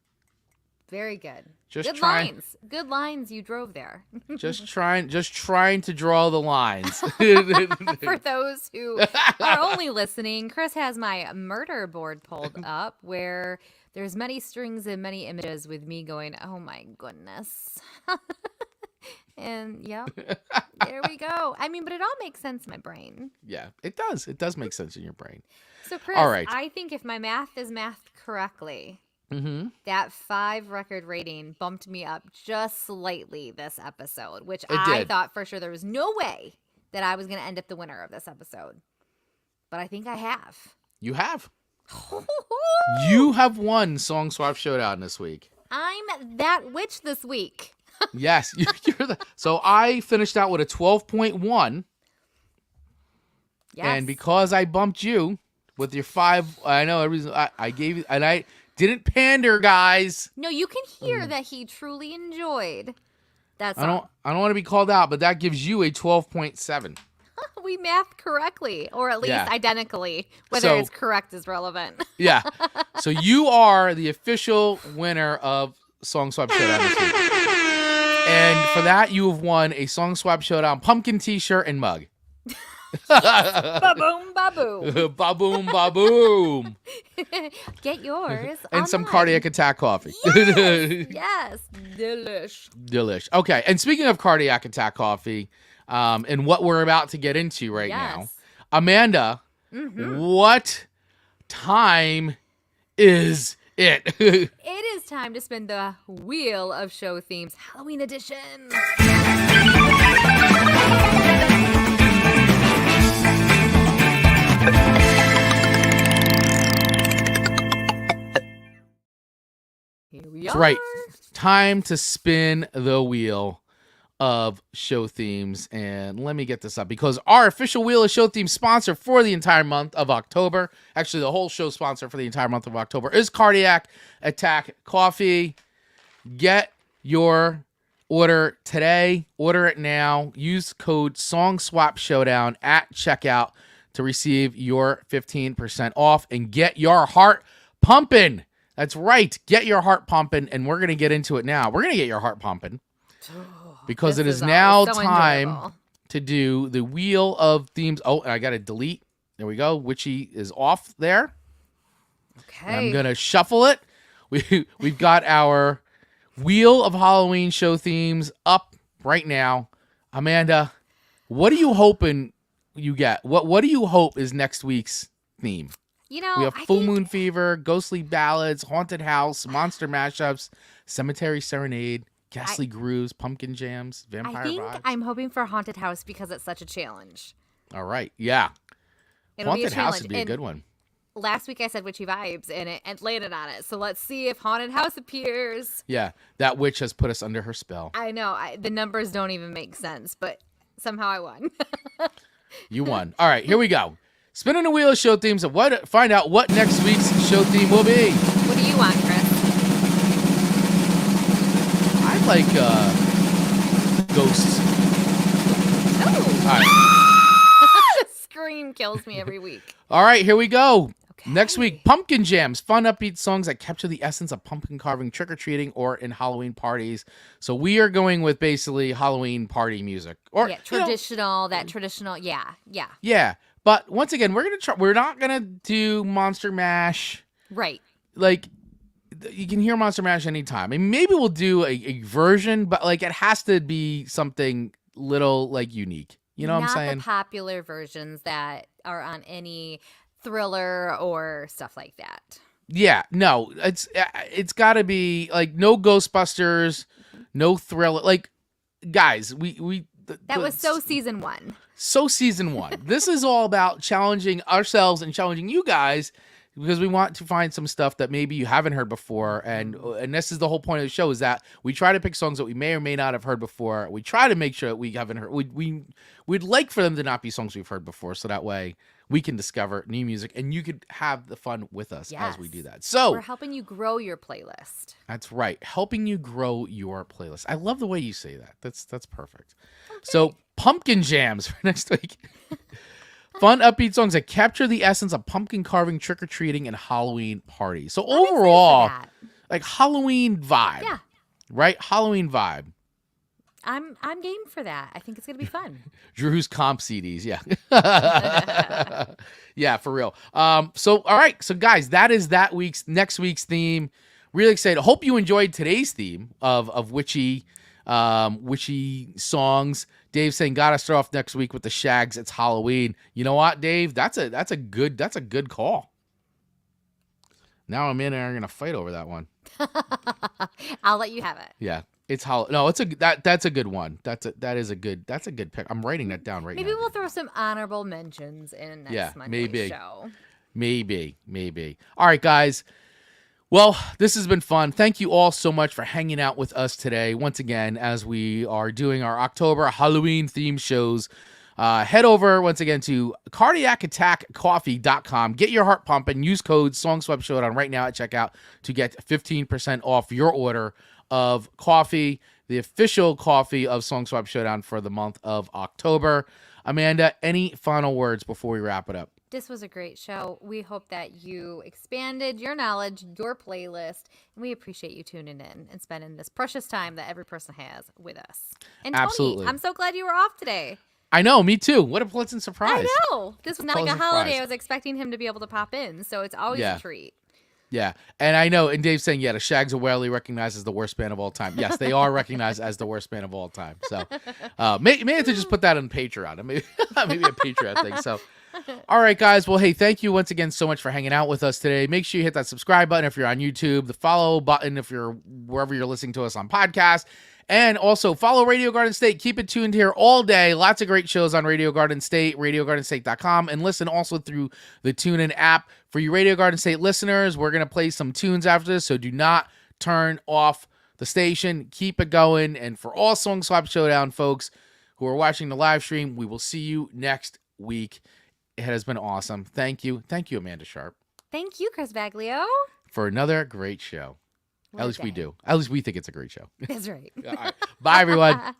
Very good. Good lines. Good lines you drove there. just trying to draw the lines. For those who are only listening, Chris has my murder board pulled up where there's many strings and many images with me going, oh my goodness. And there we go. I mean, but it all makes sense in my brain. Yeah, it does. It does make sense in your brain. So, Chris, all right. I think if my math is mathed correctly, that 5 record rating bumped me up just slightly this episode, which I thought for sure there was no way that I was going to end up the winner of this episode. But I think I have. You have. You have won Song Swap Showdown this week. I'm that witch this week. Yes. So I finished out with a 12.1. Yes. And because I bumped you with your 5, I know I gave you, and I didn't pander, guys. No, you can hear that he truly enjoyed that I song. don't want to be called out, but that gives you a 12.7. We mathed correctly, or at least identically. Whether it's correct is relevant. Yeah. So you are the official winner of Song Swap Showdown this week. And for that, you have won a Song Swap Showdown pumpkin t-shirt and mug. Ba-boom, ba-boom. Ba-boom, ba-boom. Get yours And some online. cardiac attack coffee. Yes. Delish. Delish. Okay, and speaking of cardiac attack coffee, and what we're about to get into right now. Yes. Amanda, what time is it? It is time to spin the Wheel of Show Themes Halloween edition. Here we That's are. right. Time to spin the wheel of show themes. And let me get this up because our official Wheel of Show Themes sponsor for the entire month of October, actually the whole show sponsor for the entire month of October, is Cardiac Attack Coffee. Get your order today. Order it now. Use code Song Swap Showdown at checkout to receive your 15% off and get your heart pumping. That's right. Get your heart pumping, and we're going to get into it now. We're going to get your heart pumping because it is now time to do the Wheel of Themes. Oh, and I got to delete. There we go. Witchy is off there. Okay. And I'm going to shuffle it. We've got our Wheel of Halloween show themes up right now. Amanda, what are you hoping you get? What do you hope is next week's theme? You know, We have Full Moon Fever, Ghostly Ballads, Haunted House, Monster Mashups, Cemetery Serenade, Ghastly Grooves, Pumpkin Jams, Vampire I think Vibes. I'm hoping for Haunted House because it's such a challenge. All right, yeah. It'll be a Haunted House challenge. would be a And good one. last week I said witchy vibes and it landed on it. So let's see if Haunted House appears. Yeah, that witch has put us under her spell. I know. The numbers don't even make sense, but somehow I won. You won. All right, here we go. Spinning the wheel of show themes and find out what next week's show theme will be. What do you want, Chris? I like ghosts. Oh. All right. The scream kills me every week. All right, here we go. Okay. Next week, Pumpkin Jams, fun upbeat songs that capture the essence of pumpkin carving, trick-or-treating, or in Halloween parties. So we are going with basically Halloween party music. Or Yeah, you know, traditional, that traditional. Yeah. yeah. But once again, we're not gonna do Monster Mash. Right. Like, you can hear Monster Mash anytime. I mean, maybe we'll do a version, but like it has to be something little like unique. You know what I'm Not saying? the popular versions that are on any thriller or stuff like that. Yeah, no, it's got to be like no Ghostbusters, no Thriller. Like, guys, That was so season 1. So season 1. This is all about challenging ourselves and challenging you guys because we want to find some stuff that maybe you haven't heard before, and this is the whole point of the show, is that we try to pick songs that we may or may not have heard before. We try to make sure that we haven't heard. We'd like for them to not be songs we've heard before, so that way we can discover new music and you could have the fun with us as we do that. So we're helping you grow your playlist. that's right, helping you grow your playlist. I love the way you say that. That's perfect. Okay. So Pumpkin Jams for next week. Fun, upbeat songs that capture the essence of pumpkin carving, trick-or-treating, and Halloween parties. So I'm excited for overall, that. like Halloween vibe. Yeah. Right? Halloween vibe. I'm game for that. I think it's gonna be fun. Drew's comp CDs, yeah. Yeah, for real. So all right, so guys, that is next week's theme. Really excited. Hope you enjoyed today's theme of witchy songs. Dave saying gotta start off next week with the Shags. It's Halloween. You know what, Dave? That's a good call. Now Amanda and I are gonna fight over that one. I'll let you have it. Yeah. It's no, that's a good one. That's a good pick. I'm writing that down right now. Maybe we'll throw some honorable mentions in next Monday's show. Maybe. All right, guys. Well, this has been fun. Thank you all so much for hanging out with us today. Once again, as we are doing our October Halloween themed shows, head over once again to cardiacattackcoffee.com. Get your heart pumping. Use code Song Swap Showdown right now at checkout to get 15% off your order of coffee, the official coffee of Song Swap Showdown for the month of October. Amanda, any final words before we wrap it up? This was a great show. We hope that you expanded your knowledge, your playlist, and we appreciate you tuning in and spending this precious time that every person has with us. And Tony, Absolutely. I'm so glad you were off today. I know, me too. What a pleasant surprise. I know. This was not like a Pleasant holiday. surprise. I was expecting him to be able to pop in, so it's always a treat. Yeah, and I know, and Dave's saying, the Shags are widely recognized as the worst band of all time. Yes, they are recognized as the worst band of all time. So, may have to just put that on Patreon. Maybe a Patreon thing. So, all right, guys. Well, hey, thank you once again so much for hanging out with us today. Make sure you hit that subscribe button if you're on YouTube, the follow button if you're wherever you're listening to us on podcast. And also follow Radio Garden State. Keep it tuned here all day. Lots of great shows on Radio Garden State, radiogardenstate.com. And listen also through the TuneIn app. For you Radio Garden State listeners, we're going to play some tunes after this, so do not turn off the station. Keep it going. And for all Song Swap Showdown folks who are watching the live stream, we will see you next week. It has been awesome. Thank you. Thank you, Amanda Sharp. Thank you, Chris Baglio. For another great show. At least we do. At least we think it's a great show. That's right. All right. Bye, everyone.